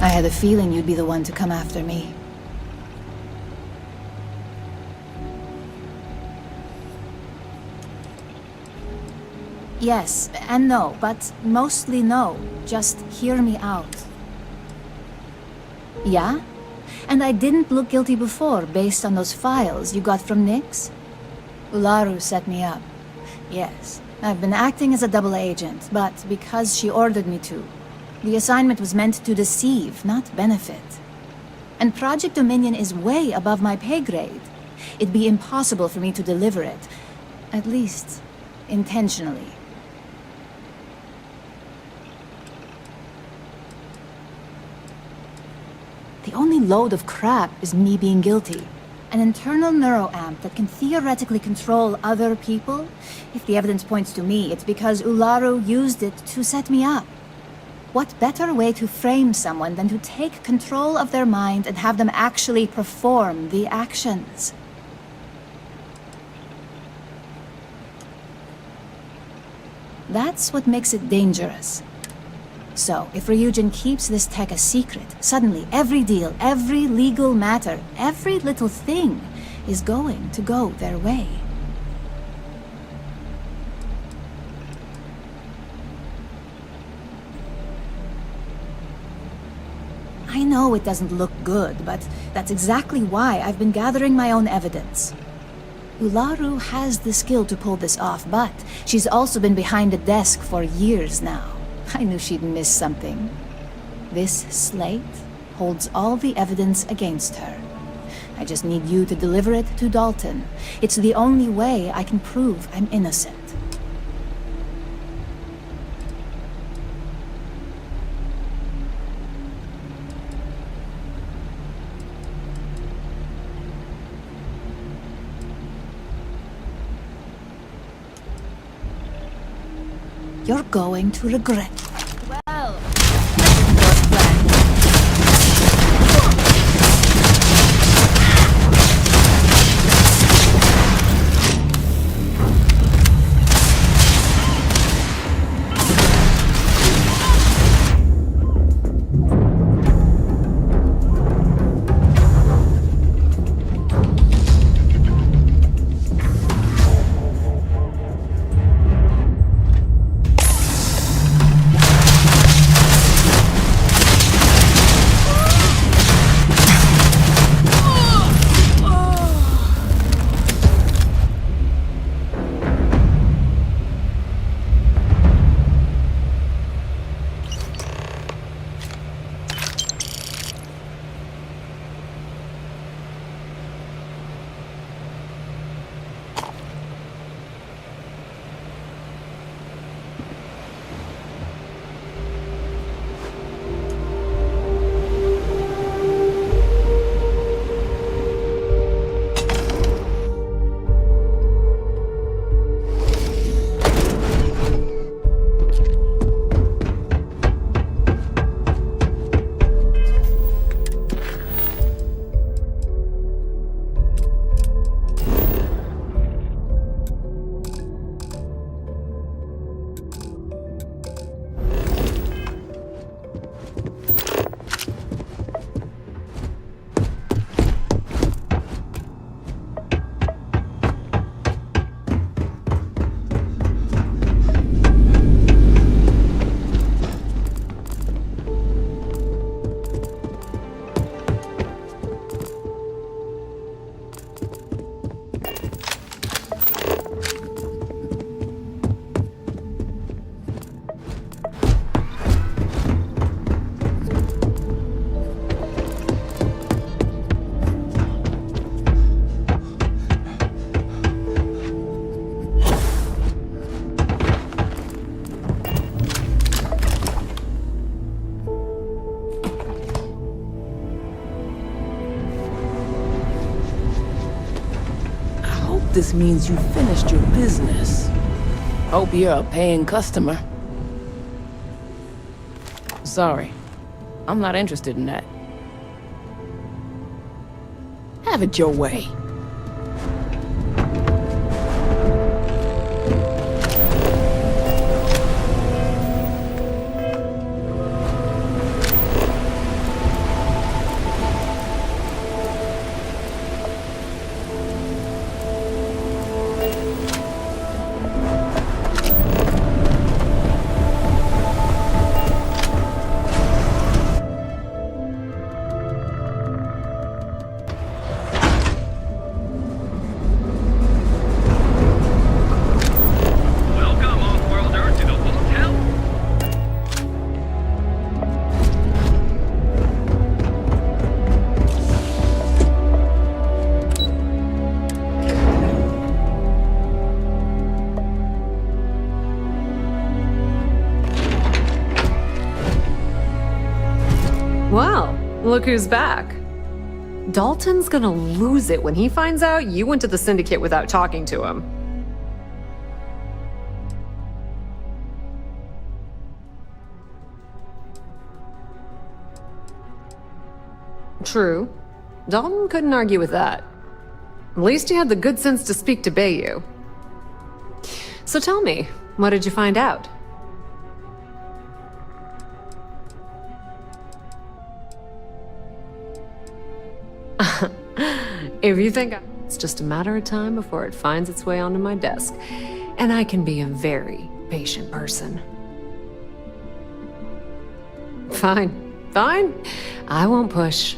I had a feeling you'd be the one to come after me. Yes and no, but mostly no. Just hear me out. Yeah? And I didn't look guilty before based on those files you got from Nyx? Ularu set me up. Yes, I've been acting as a double agent, but because she ordered me to. The assignment was meant to deceive, not benefit. And Project Dominion is way above my pay grade. It'd be impossible for me to deliver it. At least, intentionally. The only load of crap is me being guilty. An internal neuroamp that can theoretically control other people? If the evidence points to me, it's because Ularu used it to set me up. What better way to frame someone than to take control of their mind and have them actually perform the actions? That's what makes it dangerous. So, if Ryujin keeps this tech a secret, suddenly every deal, every legal matter, every little thing is going to go their way. I know it doesn't look good, but that's exactly why I've been gathering my own evidence. Ularu has the skill to pull this off, but she's also been behind the desk for years now. I knew she'd miss something. This slate holds all the evidence against her. I just need you to deliver it to Dalton. It's the only way I can prove I'm innocent. You're going to regret it. Well, your plan. This means you finished your business. Hope you're a paying customer. Sorry, I'm not interested in that. Have it your way. Well, look who's back. Dalton's gonna lose it when he finds out you went to the Syndicate without talking to him. True. Dalton couldn't argue with that. At least he had the good sense to speak to Bayou. So tell me, what did you find out? If you think It's just a matter of time before it finds its way onto my desk. And I can be a very patient person. Fine. I won't push.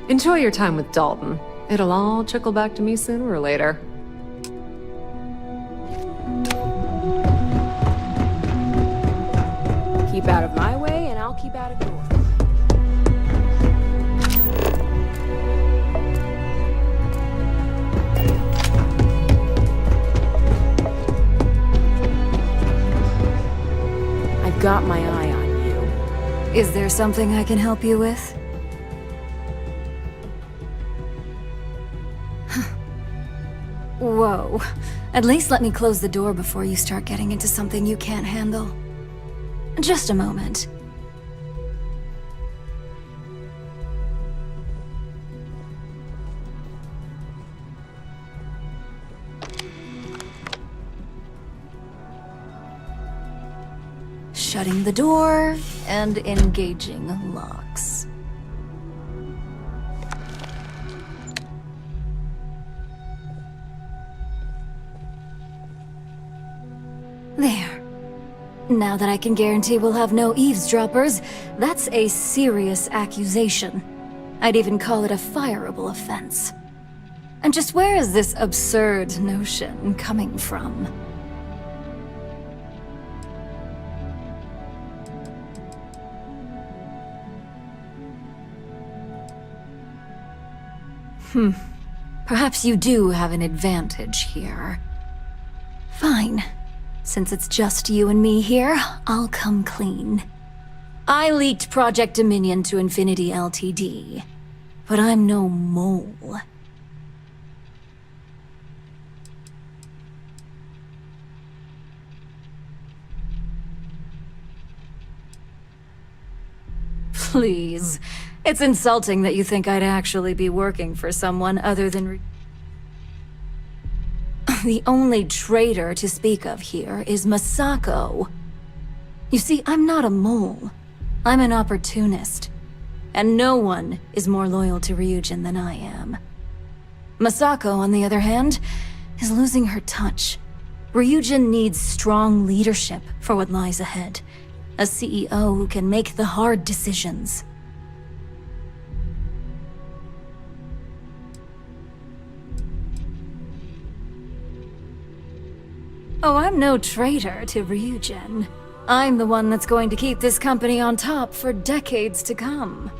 Enjoy your time with Dalton. It'll all trickle back to me sooner or later. Keep out of my way, and I'll keep out of yours. I've got my eye on you. Is there something I can help you with? Whoa. At least let me close the door before you start getting into something you can't handle. Just a moment. Shutting the door and engaging locks. There. Now that I can guarantee we'll have no eavesdroppers, that's a serious accusation. I'd even call it a fireable offense. And just where is this absurd notion coming from? Perhaps you do have an advantage here. Fine. Since it's just you and me here, I'll come clean. I leaked Project Dominion to Infinity Ltd. But I'm no mole. Please. It's insulting that you think I'd actually be working for someone other than... The only traitor to speak of here is Masako. You see, I'm not a mole. I'm an opportunist. And no one is more loyal to Ryujin than I am. Masako, on the other hand, is losing her touch. Ryujin needs strong leadership for what lies ahead. A CEO who can make the hard decisions. Oh, I'm no traitor to Ryujin. I'm the one that's going to keep this company on top for decades to come.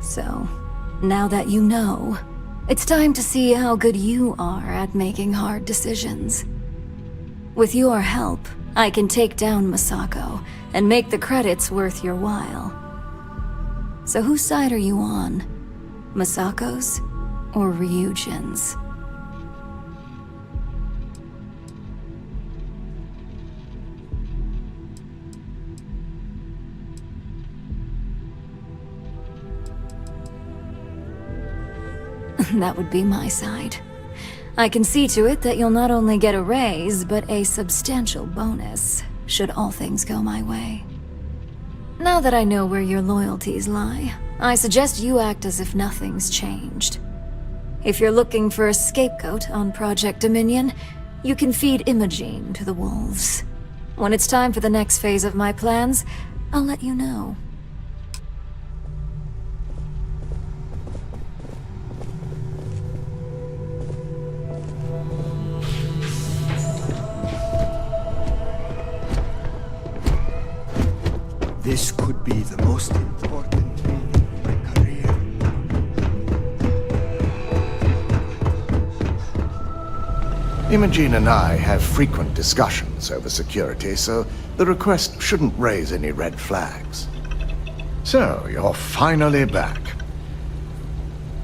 So, now that you know, it's time to see how good you are at making hard decisions. With your help, I can take down Masako and make the credits worth your while. So whose side are you on? Masako's or Ryujin's? That would be my side. I can see to it that you'll not only get a raise, but a substantial bonus, should all things go my way. Now that I know where your loyalties lie, I suggest you act as if nothing's changed. If you're looking for a scapegoat on Project Dominion, you can feed Imogene to the wolves. When it's time for the next phase of my plans, I'll let you know. This could be the most important thing in my career. Imogene and I have frequent discussions over security, so the request shouldn't raise any red flags. So, you're finally back.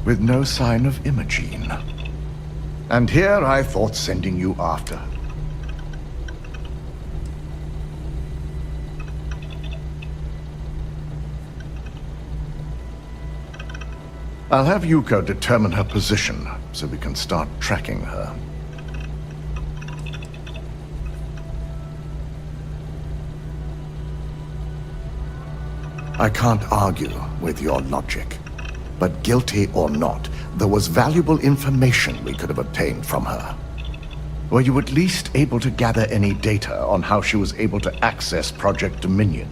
With no sign of Imogene. And here I thought sending you after her. I'll have Yuko determine her position, so we can start tracking her. I can't argue with your logic, but guilty or not, there was valuable information we could have obtained from her. Were you at least able to gather any data on how she was able to access Project Dominion?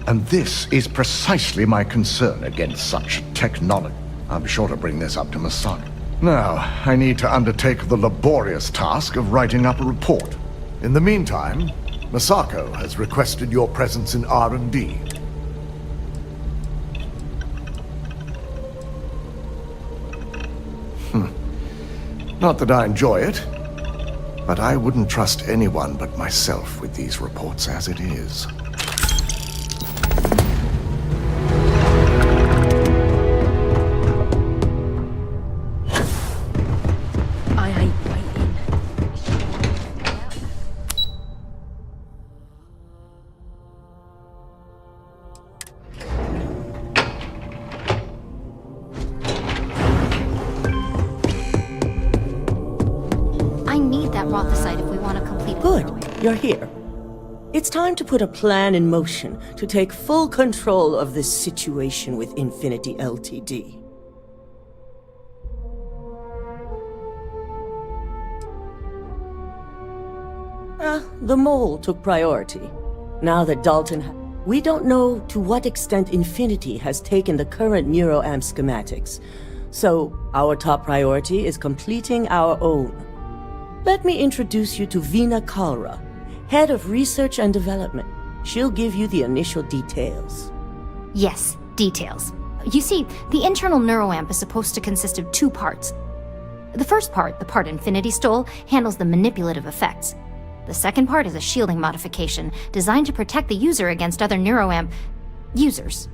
And this is precisely my concern against such technology. I'll be sure to bring this up to Masako. Now, I need to undertake the laborious task of writing up a report. In the meantime, Masako has requested your presence in R&D. Not that I enjoy it, but I wouldn't trust anyone but myself with these reports as it is. You're here. It's time to put a plan in motion to take full control of this situation with Infinity Ltd. The mole took priority. Now that we don't know to what extent Infinity has taken the current NeuroAmp schematics, so our top priority is completing our own. Let me introduce you to Veena Kalra, Head of Research and Development. She'll give you the initial details. Yes, details. You see, the internal neuroamp is supposed to consist of two parts. The first part, the part Infinity stole, handles the manipulative effects. The second part is a shielding modification designed to protect the user against other neuroamp users.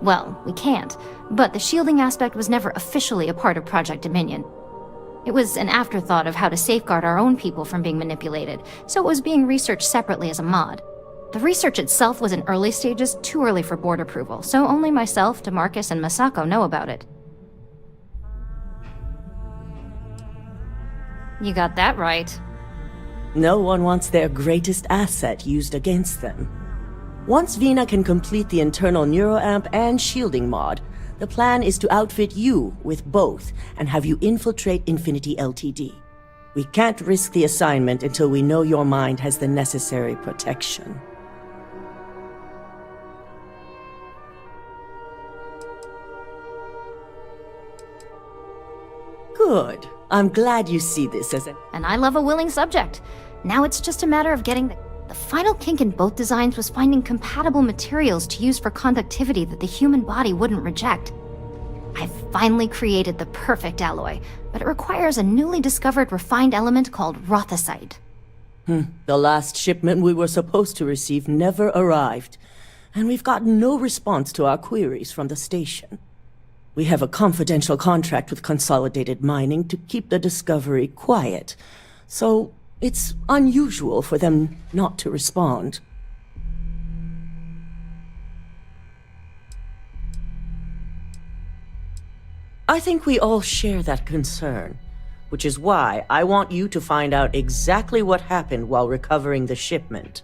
Well, we can't, but the shielding aspect was never officially a part of Project Dominion. It was an afterthought of how to safeguard our own people from being manipulated, so it was being researched separately as a mod. The research itself was in early stages, too early for board approval, so only myself, DeMarcus, and Masako know about it. You got that right. No one wants their greatest asset used against them. Once Veena can complete the internal neuroamp and shielding mod, the plan is to outfit you with both and have you infiltrate Infinity Ltd. We can't risk the assignment until we know your mind has the necessary protection. Good. I'm glad you see this as a... And I love a willing subject. Now it's just a matter of getting the final kink in both designs was finding compatible materials to use for conductivity that the human body wouldn't reject. I've finally created the perfect alloy, but it requires a newly discovered refined element called rothicite. The last shipment we were supposed to receive never arrived, and we've gotten no response to our queries from the station. We have a confidential contract with Consolidated Mining to keep the discovery quiet, so it's unusual for them not to respond. I think we all share that concern, which is why I want you to find out exactly what happened while recovering the shipment.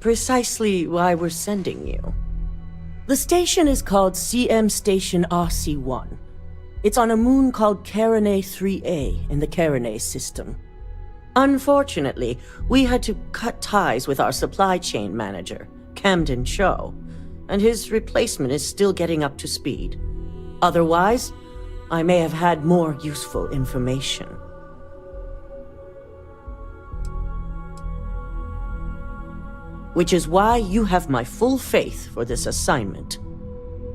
Precisely why we're sending you. The station is called CM Station RC-1. It's on a moon called Carinae 3A in the Carinae system. Unfortunately, we had to cut ties with our supply chain manager, Camden Cho, and his replacement is still getting up to speed. Otherwise, I may have had more useful information. Which is why you have my full faith for this assignment.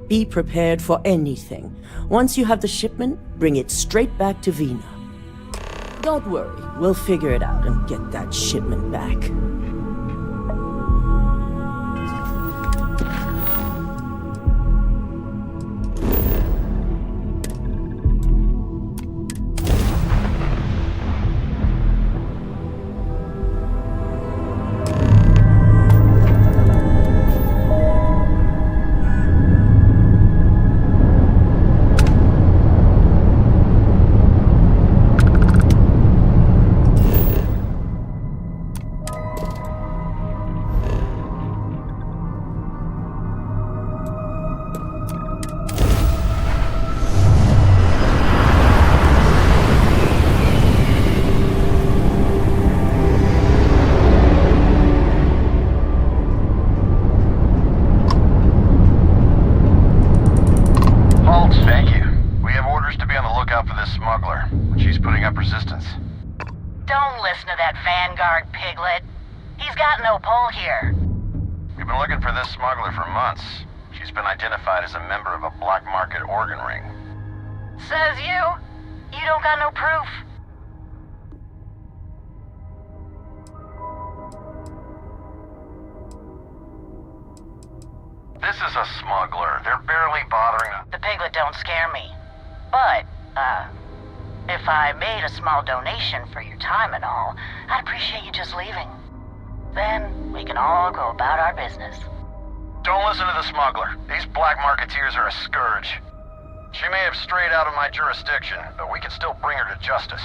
Be prepared for anything. Once you have the shipment, bring it straight back to Veena. Don't worry, we'll figure it out and get that shipment back. Don't listen to that Vanguard piglet. He's got no pull here. We've been looking for this smuggler for months. She's been identified as a member of a black market organ ring. Says you? You don't got no proof? This is a smuggler. They're barely bothering us. The piglet don't scare me. But, if I made a small donation for your time and all, I'd appreciate you just leaving. Then we can all go about our business. Don't listen to the smuggler. These black marketeers are a scourge. She may have strayed out of my jurisdiction, but we can still bring her to justice.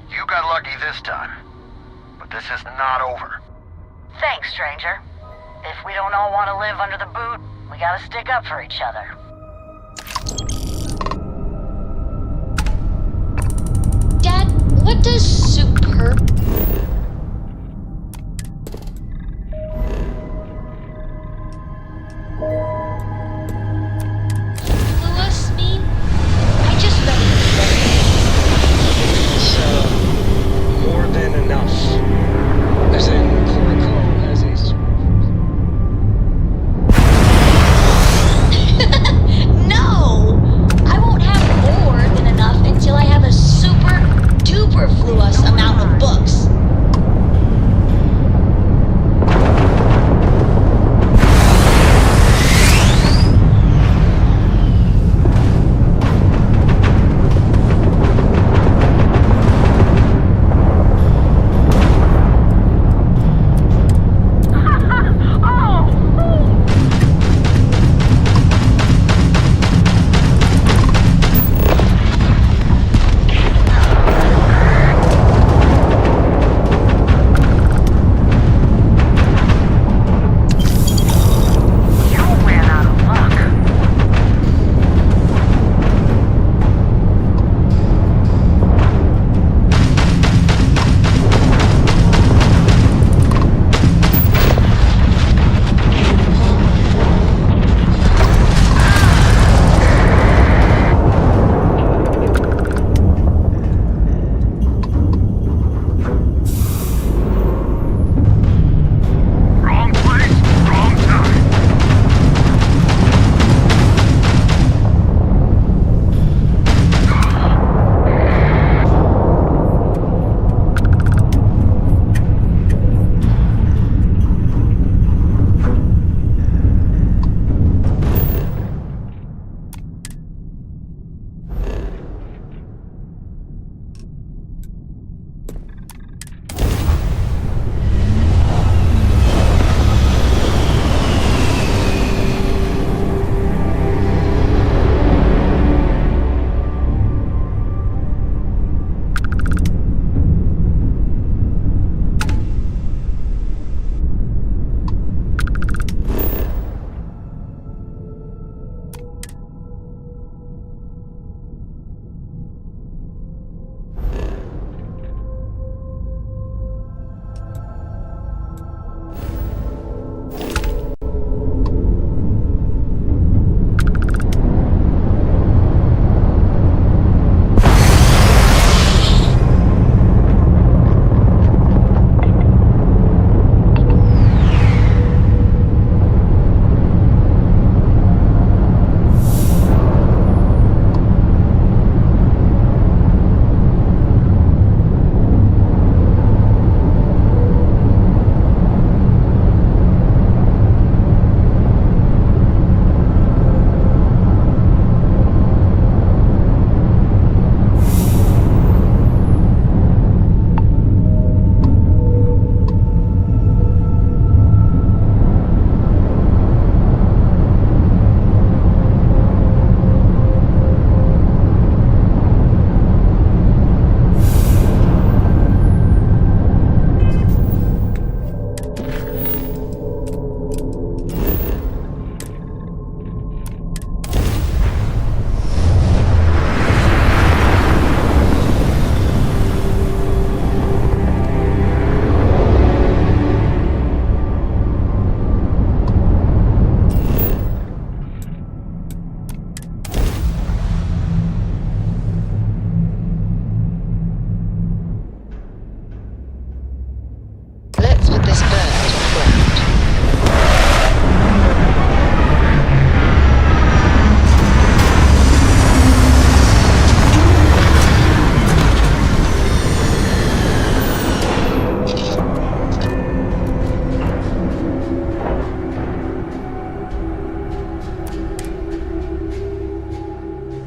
You got lucky this time, but this is not over. Thanks, stranger. If we don't all want to live under the boot, we gotta stick up for each other. Dad, what does superb... Lewis mean? I just read it. It's, more than enough. As in, Koriko has a... No! I won't have more than enough until I have a super duper fluous amount of books.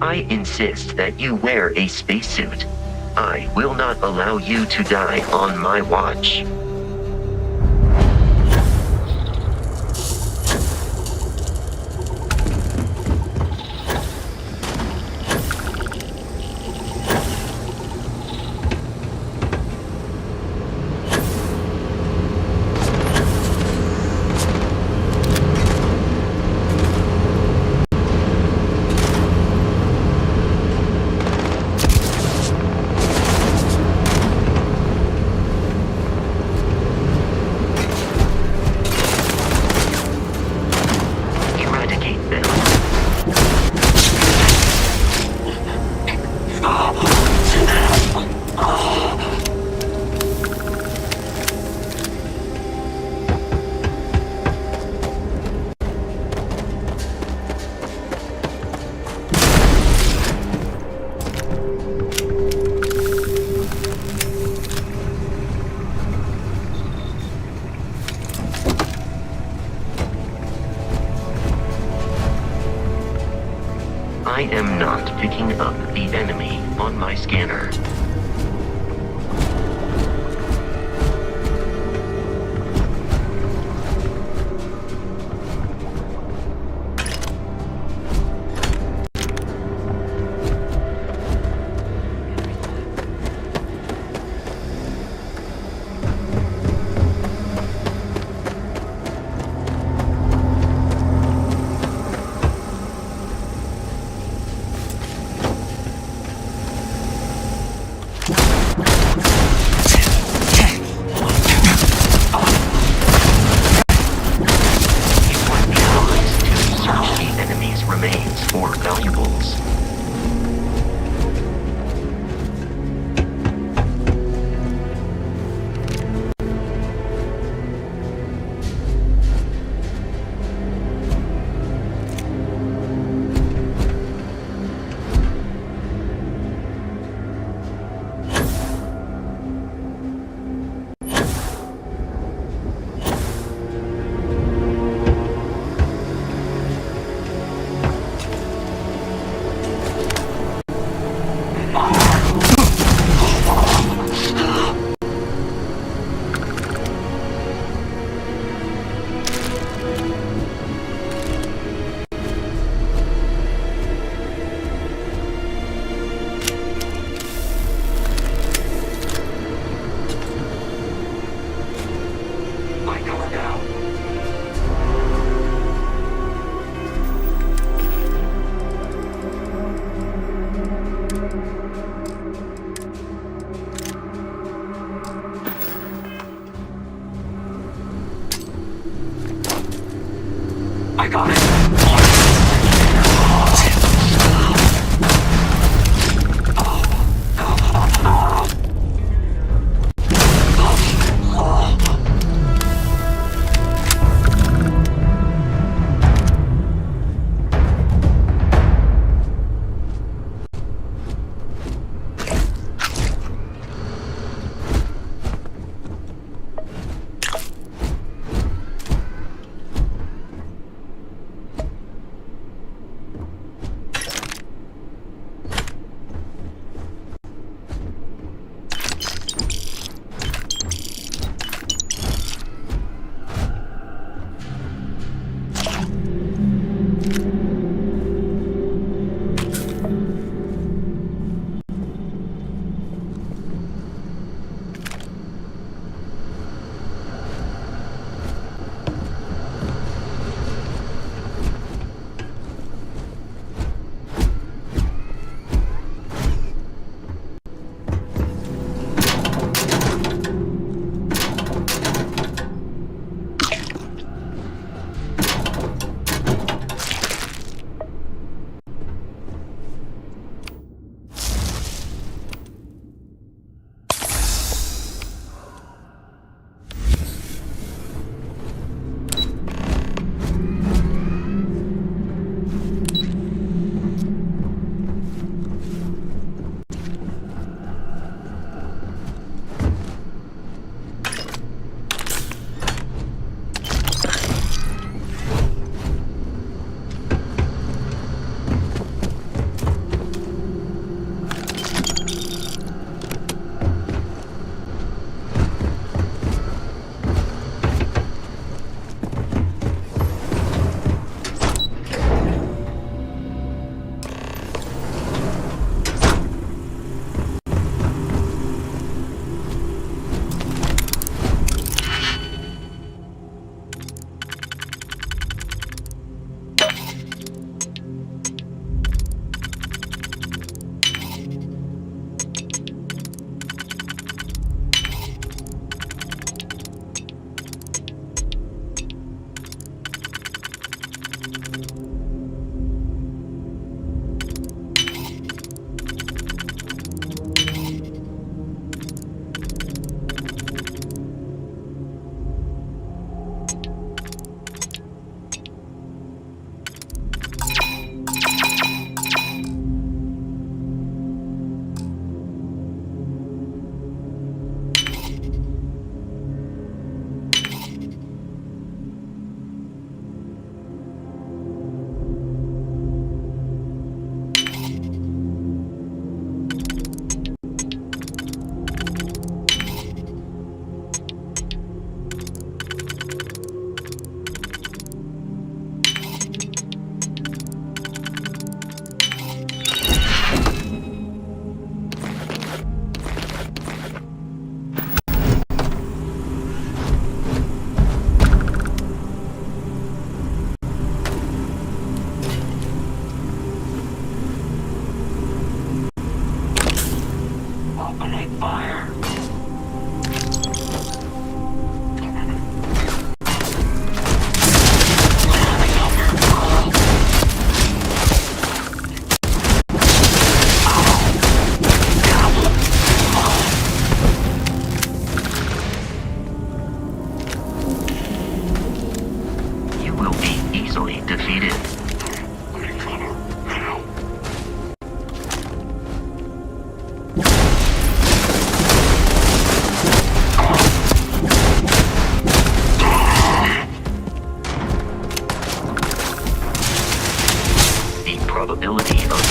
I insist that you wear a spacesuit. I will not allow you to die on my watch. I am not picking up the enemy on my scanner.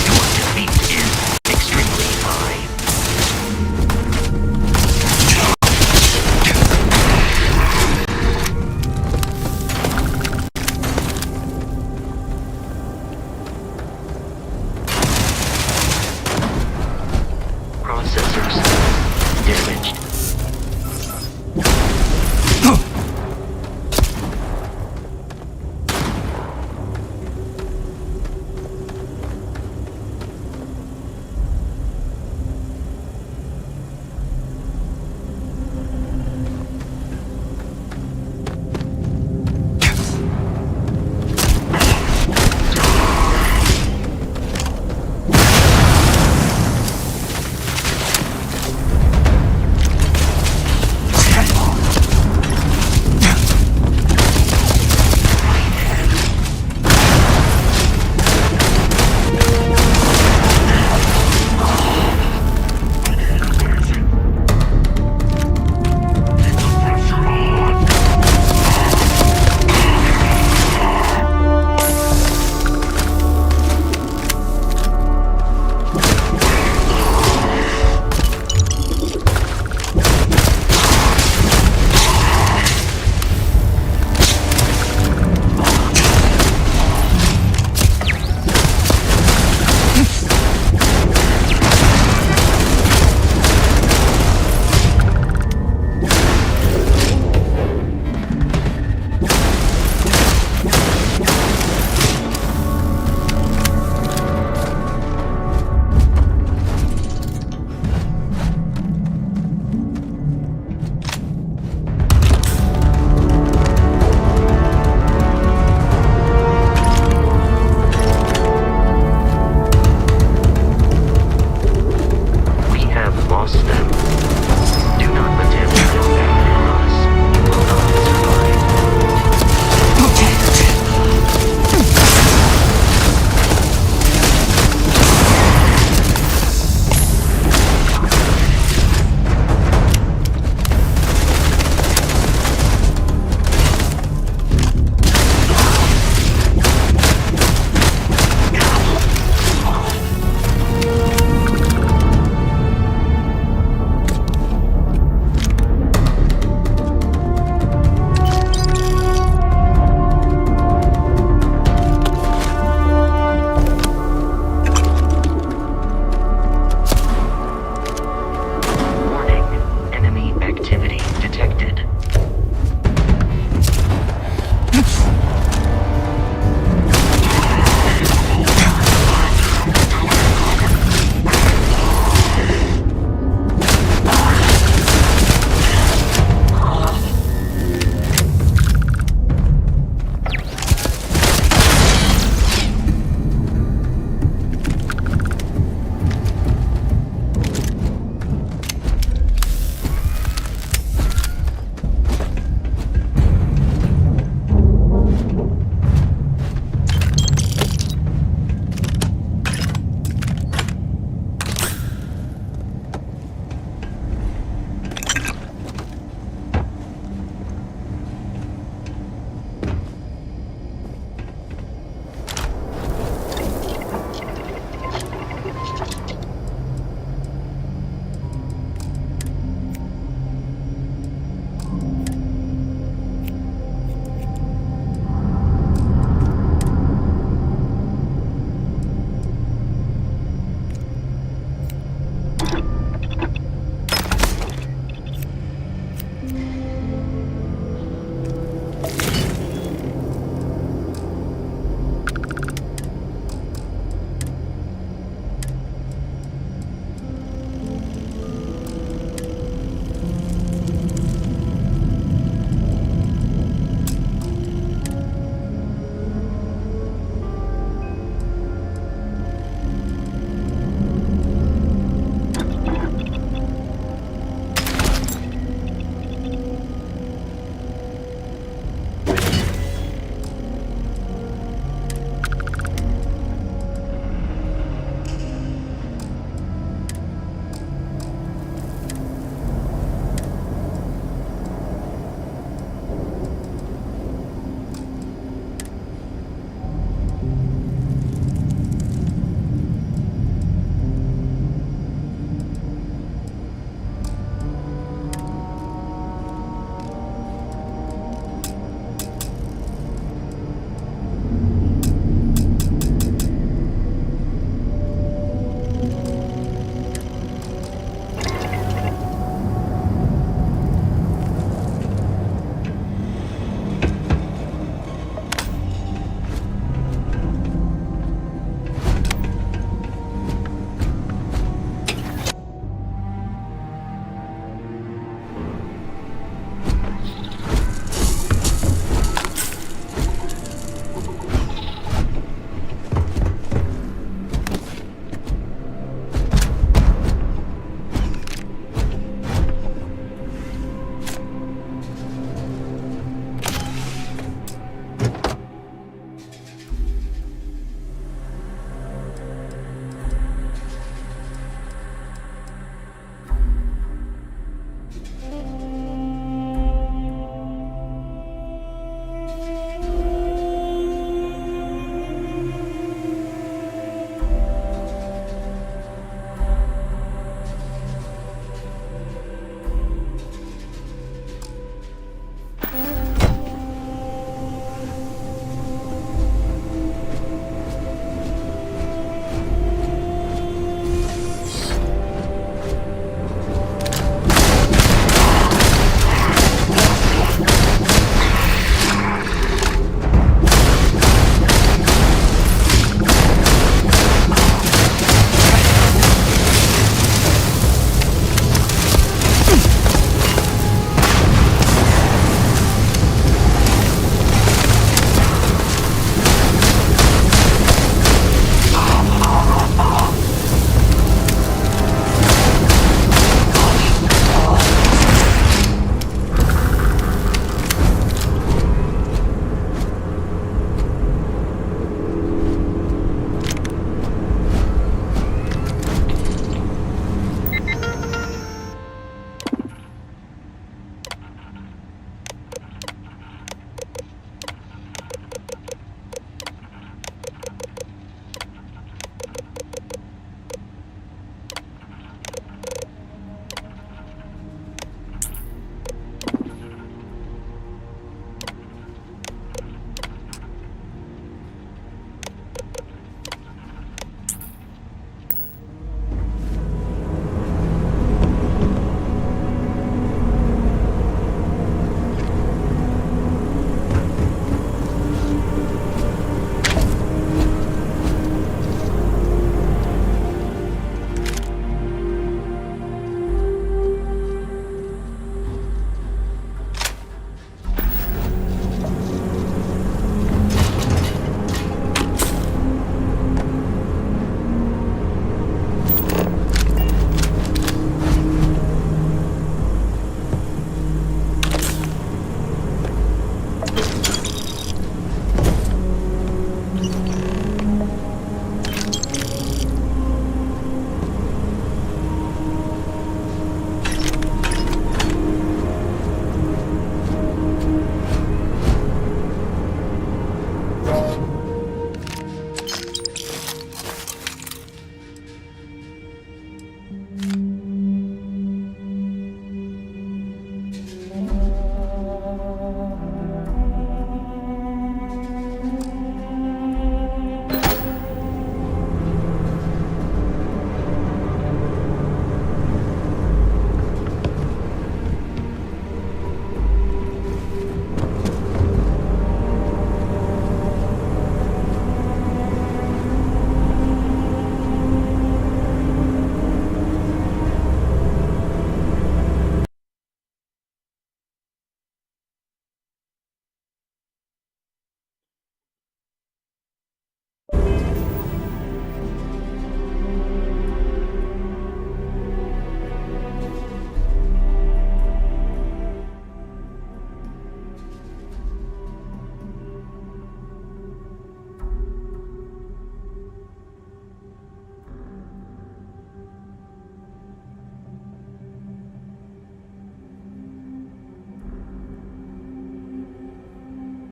your defeat.